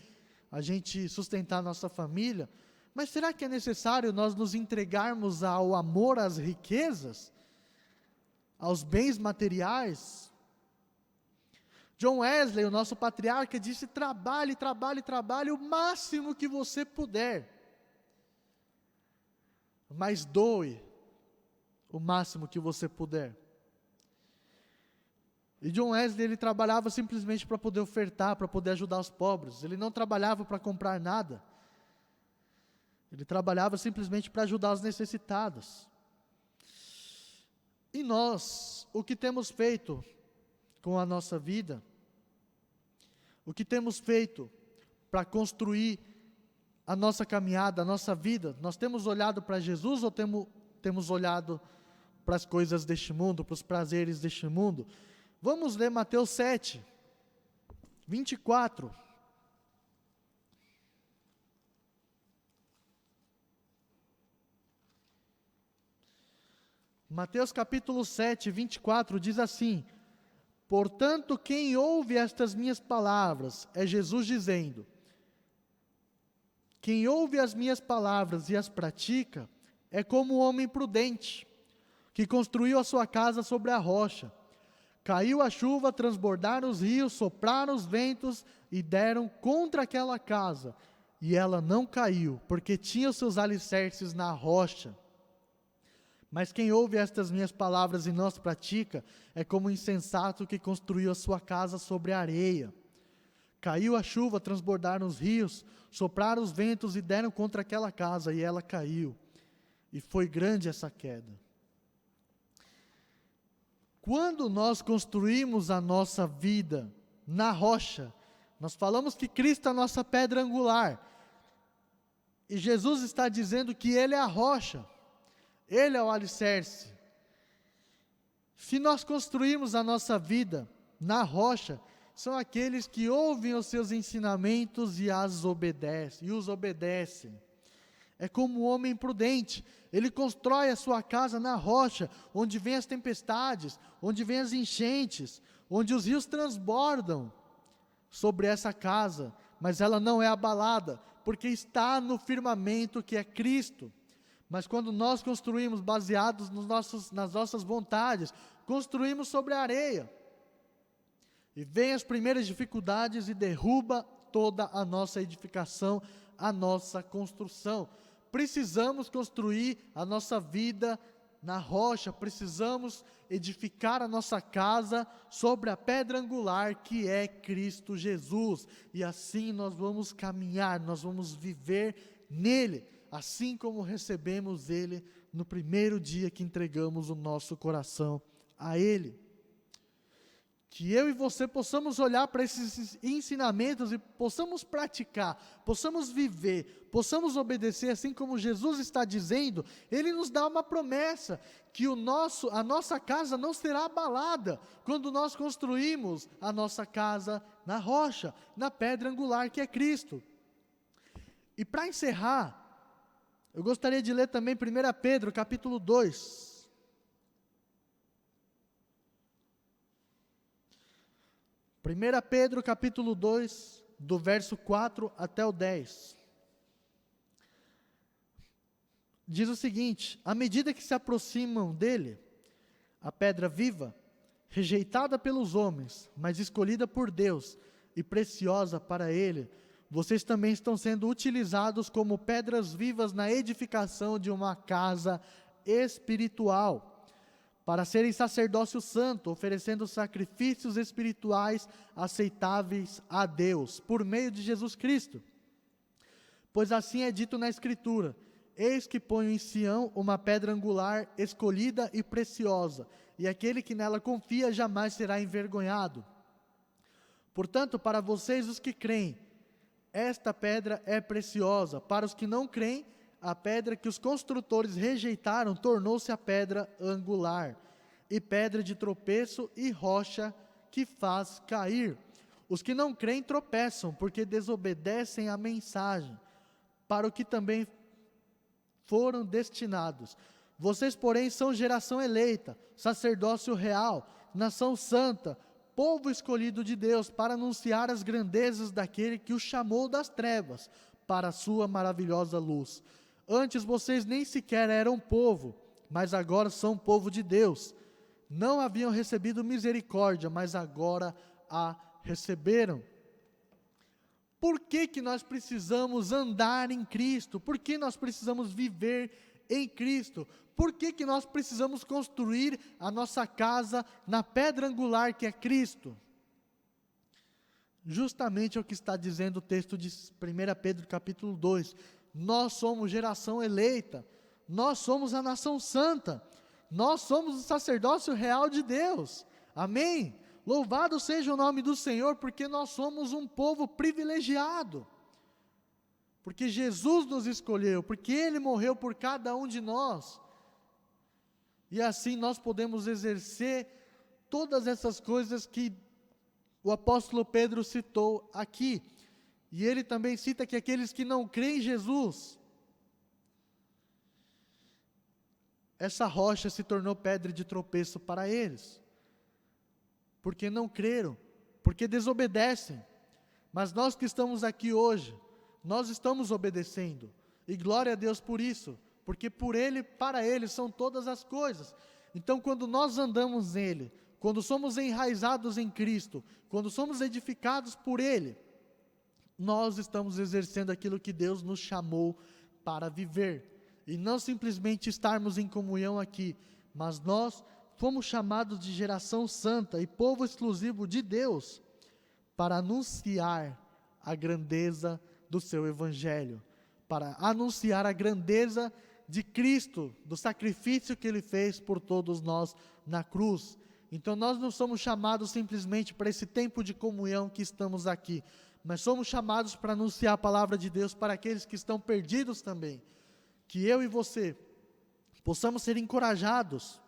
a gente sustentar a nossa família, mas será que é necessário nós nos entregarmos ao amor às riquezas? Aos bens materiais? John Wesley, o nosso patriarca, disse, trabalhe, trabalhe, trabalhe o máximo que você puder, mas doe o máximo que você puder. E John Wesley, ele trabalhava simplesmente para poder ofertar, para poder ajudar os pobres. Ele não trabalhava para comprar nada. Ele trabalhava simplesmente para ajudar os necessitados. E nós, o que temos feito com a nossa vida? O que temos feito para construir a nossa caminhada, a nossa vida? Nós temos olhado para Jesus ou temos olhado para as coisas deste mundo, para os prazeres deste mundo? Vamos ler Mateus 7, 24. Mateus capítulo 7, 24, diz assim, portanto, quem ouve estas minhas palavras, é Jesus dizendo, quem ouve as minhas palavras e as pratica, é como o homem prudente, que construiu a sua casa sobre a rocha. Caiu a chuva, transbordaram os rios, sopraram os ventos e deram contra aquela casa, e ela não caiu, porque tinha os seus alicerces na rocha. Mas quem ouve estas minhas palavras e não as pratica, é como o insensato que construiu a sua casa sobre a areia. Caiu a chuva, transbordaram os rios, sopraram os ventos e deram contra aquela casa, e ela caiu. E foi grande essa queda. Quando nós construímos a nossa vida na rocha, nós falamos que Cristo é a nossa pedra angular. E Jesus está dizendo que Ele é a rocha. Ele é o alicerce. Se nós construirmos a nossa vida na rocha, são aqueles que ouvem os seus ensinamentos e os obedecem. É como o homem prudente, ele constrói a sua casa na rocha, onde vêm as tempestades, onde vêm as enchentes, onde os rios transbordam sobre essa casa, mas ela não é abalada, porque está no firmamento que é Cristo. Mas quando nós construímos baseados nas nossas vontades, construímos sobre a areia, e vem as primeiras dificuldades e derruba toda a nossa edificação, a nossa construção. Precisamos construir a nossa vida na rocha, precisamos edificar a nossa casa sobre a pedra angular que é Cristo Jesus, e assim nós vamos caminhar, nós vamos viver nele, assim como recebemos ele no primeiro dia que entregamos o nosso coração a ele. Que eu e você possamos olhar para esses ensinamentos e possamos praticar, possamos viver, possamos obedecer, assim como Jesus está dizendo. Ele nos dá uma promessa, que a nossa casa não será abalada, quando nós construímos a nossa casa na rocha, na pedra angular que é Cristo. E para encerrar, eu gostaria de ler também 1 Pedro capítulo 2, 1 Pedro capítulo 2, do verso 4 até o 10. Diz o seguinte: à medida que se aproximam dele, a pedra viva, rejeitada pelos homens, mas escolhida por Deus e preciosa para ele, vocês também estão sendo utilizados como pedras vivas na edificação de uma casa espiritual, para serem sacerdócio santo, oferecendo sacrifícios espirituais aceitáveis a Deus, por meio de Jesus Cristo. Pois assim é dito na Escritura: eis que ponho em Sião uma pedra angular, escolhida e preciosa, e aquele que nela confia jamais será envergonhado. Portanto, para vocês os que creem, esta pedra é preciosa. Para os que não creem, a pedra que os construtores rejeitaram tornou-se a pedra angular, e pedra de tropeço e rocha que faz cair. Os que não creem tropeçam, porque desobedecem à mensagem, para o que também foram destinados. Vocês, porém, são geração eleita, sacerdócio real, nação santa, povo escolhido de Deus, para anunciar as grandezas daquele que os chamou das trevas para a sua maravilhosa luz. Antes vocês nem sequer eram povo, mas agora são povo de Deus. Não haviam recebido misericórdia, mas agora a receberam. Por que nós precisamos andar em Cristo? Por que nós precisamos viver em Cristo? Por que nós precisamos construir a nossa casa na pedra angular que é Cristo? Justamente é o que está dizendo o texto de 1 Pedro capítulo 2. Nós somos geração eleita, nós somos a nação santa, nós somos o sacerdócio real de Deus, amém? Louvado seja o nome do Senhor, porque nós somos um povo privilegiado, porque Jesus nos escolheu, porque Ele morreu por cada um de nós, e assim nós podemos exercer todas essas coisas que o apóstolo Pedro citou aqui. E ele também cita que aqueles que não creem em Jesus, essa rocha se tornou pedra de tropeço para eles, porque não creram, porque desobedecem. Mas nós que estamos aqui hoje, nós estamos obedecendo, e glória a Deus por isso, porque por Ele, para Ele são todas as coisas. Então quando nós andamos nele, quando somos enraizados em Cristo, quando somos edificados por Ele, nós estamos exercendo aquilo que Deus nos chamou para viver, e não simplesmente estarmos em comunhão aqui, mas nós fomos chamados de geração santa e povo exclusivo de Deus, para anunciar a grandeza do seu Evangelho, para anunciar a grandeza de Cristo, do sacrifício que Ele fez por todos nós na cruz. Então nós não somos chamados simplesmente para esse tempo de comunhão que estamos aqui, mas somos chamados para anunciar a palavra de Deus para aqueles que estão perdidos também. Que eu e você possamos ser encorajados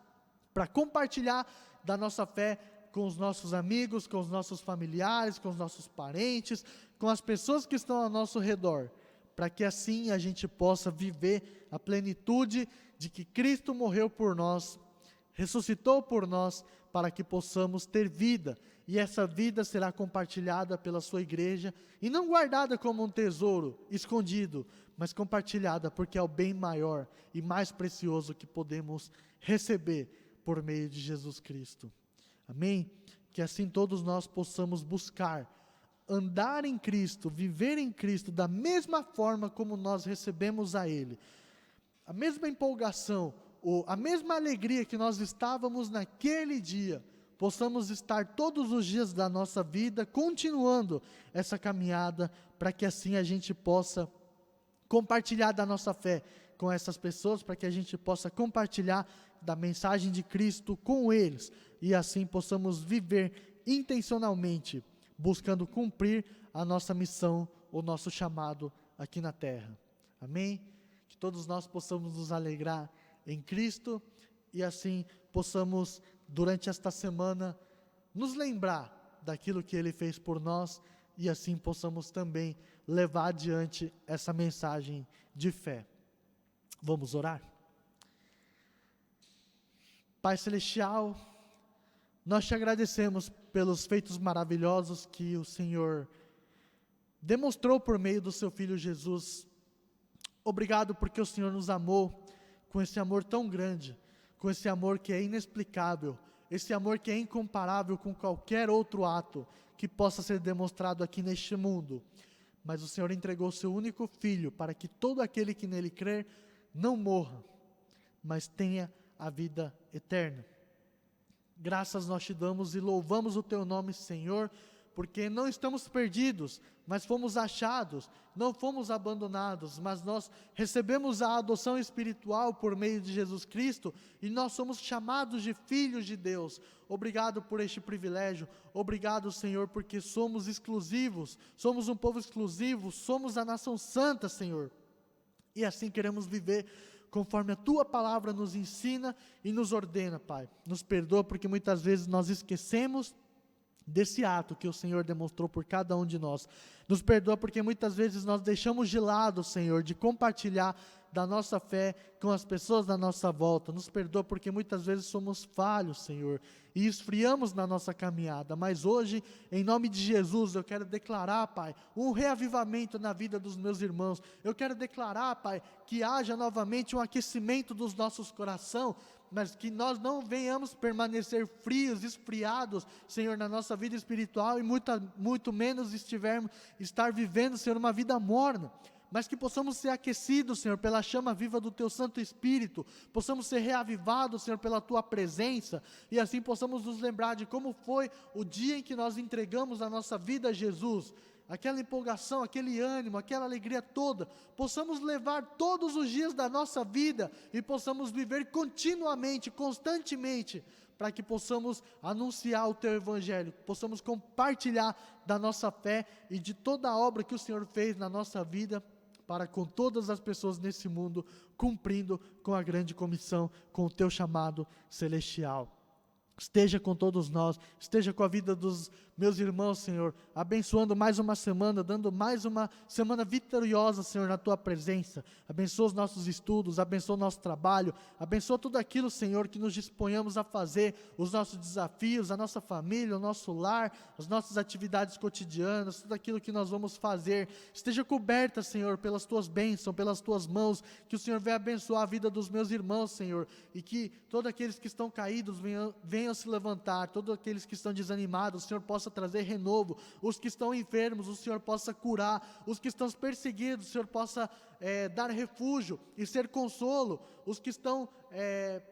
para compartilhar da nossa fé com os nossos amigos, com os nossos familiares, com os nossos parentes, com as pessoas que estão ao nosso redor, para que assim a gente possa viver a plenitude de que Cristo morreu por nós, ressuscitou por nós, para que possamos ter vida, e essa vida será compartilhada pela sua igreja, e não guardada como um tesouro escondido, mas compartilhada, porque é o bem maior e mais precioso que podemos receber por meio de Jesus Cristo. Amém? Que assim todos nós possamos buscar andar em Cristo, viver em Cristo da mesma forma como nós recebemos a Ele. A mesma empolgação, a mesma alegria que nós estávamos naquele dia, possamos estar todos os dias da nossa vida continuando essa caminhada, para que assim a gente possa compartilhar da nossa fé com essas pessoas, para que a gente possa compartilhar da mensagem de Cristo com eles, e assim possamos viver intencionalmente, buscando cumprir a nossa missão, o nosso chamado aqui na terra. Amém? Que todos nós possamos nos alegrar em Cristo, e assim possamos, durante esta semana, nos lembrar daquilo que Ele fez por nós, e assim possamos também levar adiante essa mensagem de fé. Vamos orar? Pai Celestial, nós te agradecemos pelos feitos maravilhosos que o Senhor demonstrou por meio do seu Filho Jesus. Obrigado porque o Senhor nos amou com esse amor tão grande, com esse amor que é inexplicável, esse amor que é incomparável com qualquer outro ato que possa ser demonstrado aqui neste mundo. Mas o Senhor entregou o seu único Filho para que todo aquele que nele crer não morra, mas tenha a vida eterna. Graças nós te damos e louvamos o teu nome, Senhor, porque não estamos perdidos, mas fomos achados, não fomos abandonados, mas nós recebemos a adoção espiritual por meio de Jesus Cristo, e nós somos chamados de filhos de Deus. Obrigado por este privilégio, obrigado, Senhor, porque somos exclusivos, somos um povo exclusivo, somos a nação santa, Senhor, e assim queremos viver conforme a Tua palavra nos ensina e nos ordena, Pai. Nos perdoa porque muitas vezes nós esquecemos desse ato que o Senhor demonstrou por cada um de nós. Nos perdoa porque muitas vezes nós deixamos de lado, Senhor, de compartilhar da nossa fé com as pessoas da nossa volta. Nos perdoa porque muitas vezes somos falhos, Senhor, e esfriamos na nossa caminhada. Mas hoje, em nome de Jesus, eu quero declarar, Pai, um reavivamento na vida dos meus irmãos. Eu quero declarar, Pai, que haja novamente um aquecimento dos nossos corações, mas que nós não venhamos permanecer frios, esfriados, Senhor, na nossa vida espiritual, e muito menos estar vivendo, Senhor, uma vida morna, mas que possamos ser aquecidos, Senhor, pela chama viva do Teu Santo Espírito, possamos ser reavivados, Senhor, pela Tua presença, e assim possamos nos lembrar de como foi o dia em que nós entregamos a nossa vida a Jesus, aquela empolgação, aquele ânimo, aquela alegria toda, possamos levar todos os dias da nossa vida, e possamos viver continuamente, constantemente, para que possamos anunciar o Teu Evangelho, possamos compartilhar da nossa fé e de toda a obra que o Senhor fez na nossa vida, para com todas as pessoas nesse mundo, cumprindo com a grande comissão, com o Teu chamado celestial. Esteja com todos nós, esteja com a vida dos meus irmãos, Senhor, abençoando mais uma semana, dando mais uma semana vitoriosa, Senhor, na Tua presença. Abençoa os nossos estudos, abençoa o nosso trabalho, abençoa tudo aquilo, Senhor, que nos disponhamos a fazer, os nossos desafios, a nossa família, o nosso lar, as nossas atividades cotidianas, tudo aquilo que nós vamos fazer. Esteja coberta, Senhor, pelas Tuas bênçãos, pelas Tuas mãos, que o Senhor venha abençoar a vida dos meus irmãos, Senhor, e que todos aqueles que estão caídos venham se levantar, todos aqueles que estão desanimados, o Senhor possa trazer renovo, os que estão enfermos, o Senhor possa curar, os que estão perseguidos, o Senhor possa dar refúgio e ser consolo, os que estão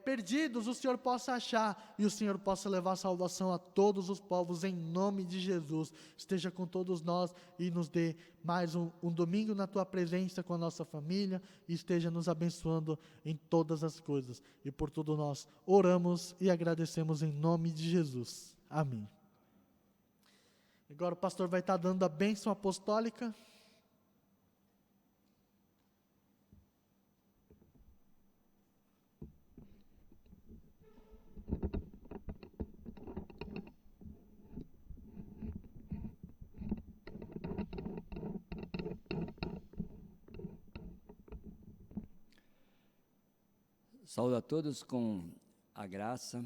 perdidos, o Senhor possa achar, e o Senhor possa levar salvação a todos os povos, em nome de Jesus. Esteja com todos nós e nos dê mais um domingo na Tua presença com a nossa família, e esteja nos abençoando em todas as coisas, e por tudo nós oramos e agradecemos em nome de Jesus. Amém. Agora o pastor vai estar dando a bênção apostólica. Saúdo a todos com a graça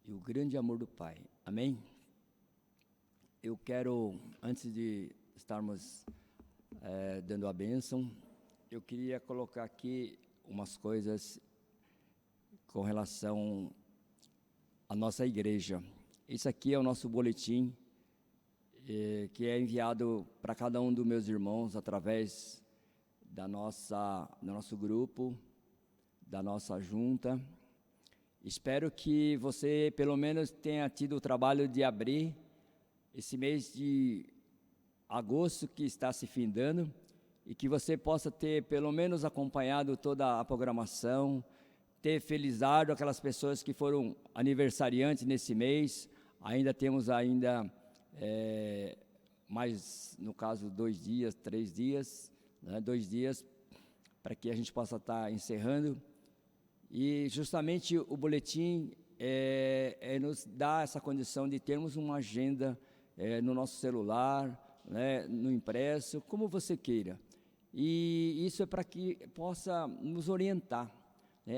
e o grande amor do Pai. Amém? Eu quero, antes de estarmos dando a bênção, eu queria colocar aqui umas coisas com relação à nossa igreja. Isso aqui é o nosso boletim, que é enviado para cada um dos meus irmãos através do nosso grupo, da nossa junta. Espero que você pelo menos tenha tido o trabalho de abrir esse mês de agosto que está se findando e que você possa ter pelo menos acompanhado toda a programação, ter felizado aquelas pessoas que foram aniversariantes nesse mês. Ainda temos mais, no caso, 2 dias, 3 dias, 2 dias, para que a gente possa estar encerrando. E justamente o boletim nos dá essa condição de termos uma agenda no nosso celular, no impresso, como você queira. E isso é para que possa nos orientar.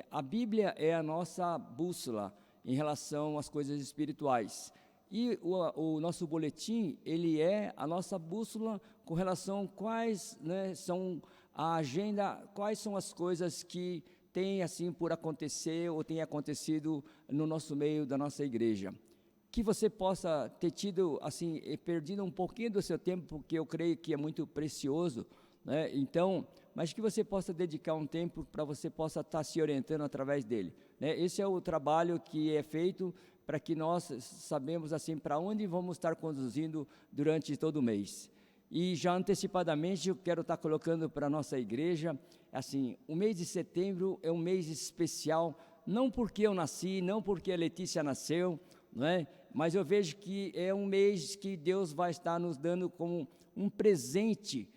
A Bíblia é a nossa bússola em relação às coisas espirituais. E o nosso boletim, ele é a nossa bússola com relação a quais são a agenda, quais são as coisas que tem assim por acontecer ou tem acontecido no nosso meio da nossa igreja. Que você possa ter tido assim, perdido um pouquinho do seu tempo, porque eu creio que é muito precioso, então, mas que você possa dedicar um tempo para você possa estar se orientando através dele. Esse é o trabalho que é feito para que nós sabemos assim para onde vamos estar conduzindo durante todo o mês. E já antecipadamente eu quero estar colocando para a nossa igreja, assim, o mês de setembro é um mês especial, não porque eu nasci, não porque a Letícia nasceu, mas eu vejo que é um mês que Deus vai estar nos dando como um presente,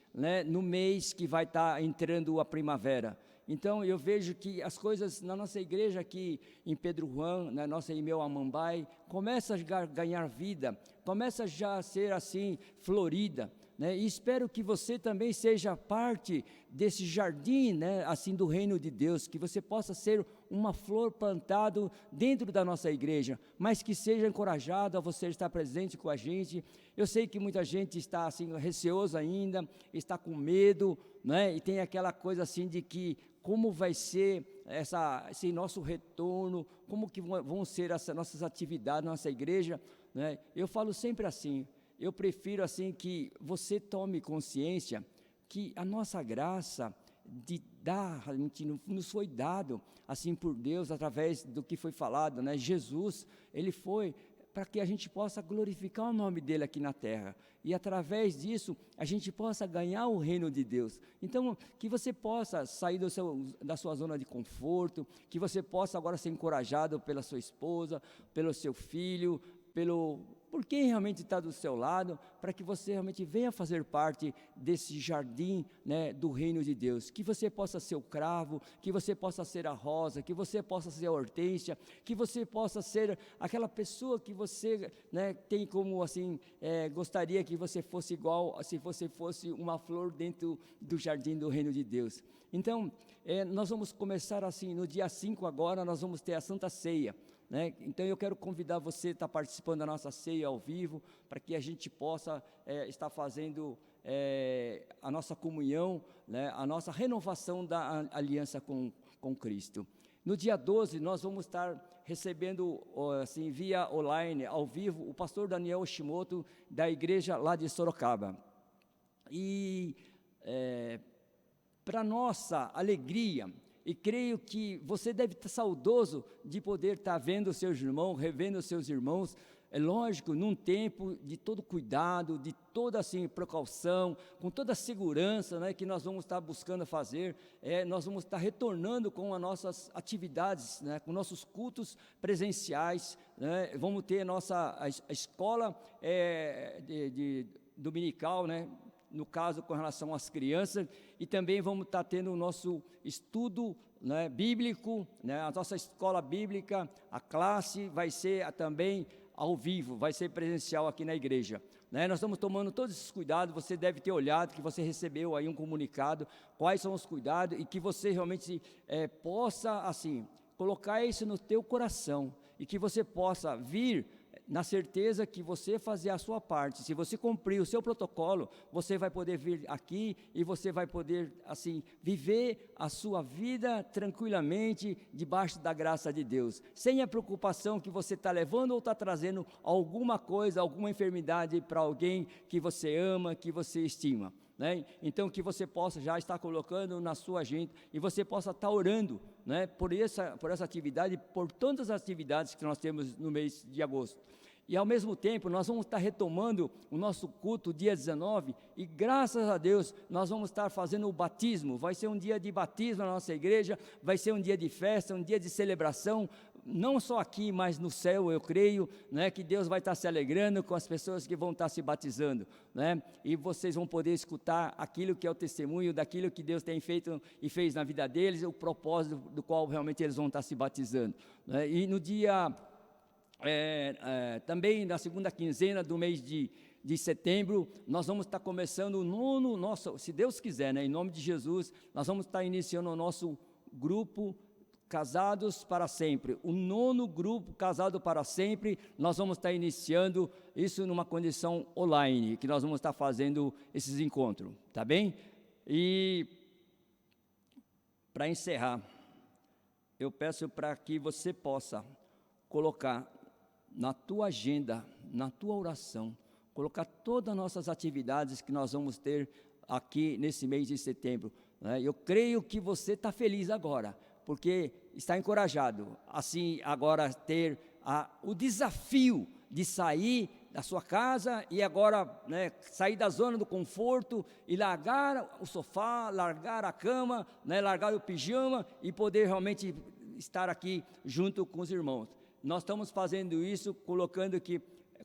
no mês que vai estar entrando a primavera. Então eu vejo que as coisas na nossa igreja aqui em Pedro Juan, na nossa Imeu Amambai, começa a ganhar vida, começa já a ser assim florida. E espero que você também seja parte desse jardim, assim do reino de Deus, que você possa ser uma flor plantada dentro da nossa igreja, mas que seja encorajado a você estar presente com a gente. Eu sei que muita gente está assim receoso ainda, está com medo, e tem aquela coisa assim de que como vai ser esse nosso retorno, como que vão ser essas nossas atividades na nossa igreja, Eu falo sempre assim, eu prefiro assim que você tome consciência que a nossa graça de dar, nos foi dado assim por Deus através do que foi falado, Jesus, ele foi para que a gente possa glorificar o nome dele aqui na terra, e através disso a gente possa ganhar o reino de Deus. Então que você possa sair da sua zona de conforto, que você possa agora ser encorajado pela sua esposa, pelo seu filho, por quem realmente está do seu lado, para que você realmente venha fazer parte desse jardim, do reino de Deus, que você possa ser o cravo, que você possa ser a rosa, que você possa ser a hortênsia, que você possa ser aquela pessoa que você tem como assim, gostaria que você fosse igual, se você fosse uma flor dentro do jardim do reino de Deus. Então, nós vamos começar assim, no dia 5 agora, nós vamos ter a Santa Ceia. Então eu quero convidar você a estar participando da nossa ceia ao vivo, para que a gente possa estar fazendo a nossa comunhão, a nossa renovação da aliança com Cristo. No dia 12 nós vamos estar recebendo assim, via online, ao vivo, o pastor Daniel Oshimoto, da igreja lá de Sorocaba. E para nossa alegria, e creio que você deve estar saudoso de poder estar vendo seus irmãos, revendo seus irmãos, é lógico, num tempo de todo cuidado, de toda assim, precaução, com toda a segurança que nós vamos estar buscando fazer, nós vamos estar retornando com as nossas atividades, com nossos cultos presenciais, vamos ter a escola de dominical, no caso com relação às crianças, e também vamos estar tendo o nosso estudo bíblico, a nossa escola bíblica, a classe vai ser também ao vivo, vai ser presencial aqui na igreja. né? Nós estamos tomando todos esses cuidados. Você deve ter olhado, que você recebeu aí um comunicado, quais são os cuidados, e que você realmente possa, assim, colocar isso no teu coração, e que você possa vir na certeza que você fazer a sua parte. Se você cumprir o seu protocolo, você vai poder vir aqui e você vai poder, assim, viver a sua vida tranquilamente, debaixo da graça de Deus, sem a preocupação que você está levando ou está trazendo alguma coisa, alguma enfermidade para alguém que você ama, que você estima, né? Então, que você possa já estar colocando na sua agenda e você possa estar orando, né, por essa atividade, por tantas atividades que nós temos no mês de agosto. E ao mesmo tempo, nós vamos estar retomando o nosso culto dia 19, e graças a Deus, nós vamos estar fazendo o batismo. Vai ser um dia de batismo na nossa igreja, vai ser um dia de festa, um dia de celebração, não só aqui, mas no céu, eu creio, né, que Deus vai estar se alegrando com as pessoas que vão estar se batizando, né, e vocês vão poder escutar aquilo que é o testemunho daquilo que Deus tem feito e fez na vida deles, o propósito do qual realmente eles vão estar se batizando, né. E no dia, também na segunda quinzena do mês de setembro, nós vamos estar começando o nono, se Deus quiser, né, em nome de Jesus, nós vamos estar iniciando o nosso grupo Casados para Sempre, o nono grupo Casado para Sempre. Nós vamos estar iniciando isso numa condição online, que nós vamos estar fazendo esses encontros, tá bem? E para encerrar, eu peço para que você possa colocar na tua agenda, na tua oração, colocar todas as nossas atividades que nós vamos ter aqui nesse mês de setembro, né? Eu creio que você está feliz agora, porque está encorajado, assim, agora ter o desafio de sair da sua casa e agora, né, sair da zona do conforto e largar o sofá, largar a cama, né, largar o pijama e poder realmente estar aqui junto com os irmãos. Nós estamos fazendo isso, colocando que,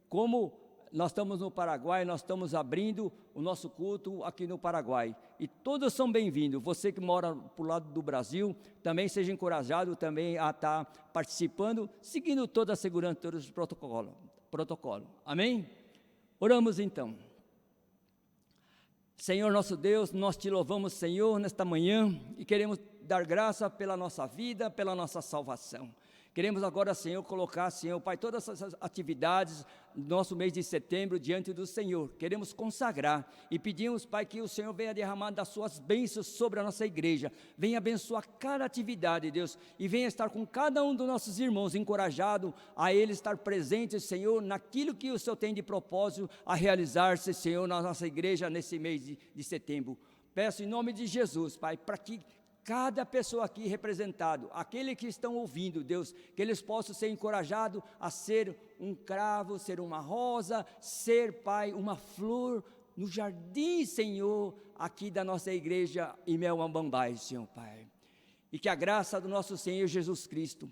como nós estamos no Paraguai, nós estamos abrindo o nosso culto aqui no Paraguai, e todos são bem-vindos. Você que mora para o lado do Brasil, também seja encorajado também a estar participando, seguindo toda a segurança, todos os protocolos. Amém? Oramos então. Senhor nosso Deus, nós te louvamos, Senhor, nesta manhã, e queremos dar graça pela nossa vida, pela nossa salvação. Queremos agora, Senhor, colocar, Senhor, Pai, todas essas atividades do nosso mês de setembro diante do Senhor. Queremos consagrar e pedimos, Pai, que o Senhor venha derramar das suas bênçãos sobre a nossa igreja. Venha abençoar cada atividade, Deus, e venha estar com cada um dos nossos irmãos, encorajado a eles estar presentes, Senhor, naquilo que o Senhor tem de propósito a realizar-se, Senhor, na nossa igreja nesse mês de setembro. Peço em nome de Jesus, Pai, para que cada pessoa aqui representado, aqueles que estão ouvindo, Deus, que eles possam ser encorajados a ser um cravo, ser uma rosa, ser, Pai, uma flor no jardim, Senhor, aqui da nossa igreja Imelambambai, Senhor, Pai. E que a graça do nosso Senhor Jesus Cristo,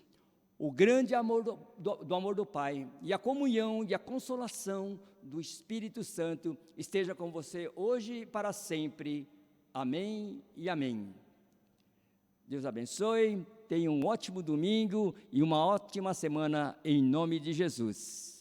o grande amor do amor do Pai, e a comunhão e a consolação do Espírito Santo esteja com você hoje e para sempre. Amém e amém. Deus abençoe, tenha um ótimo domingo e uma ótima semana em nome de Jesus.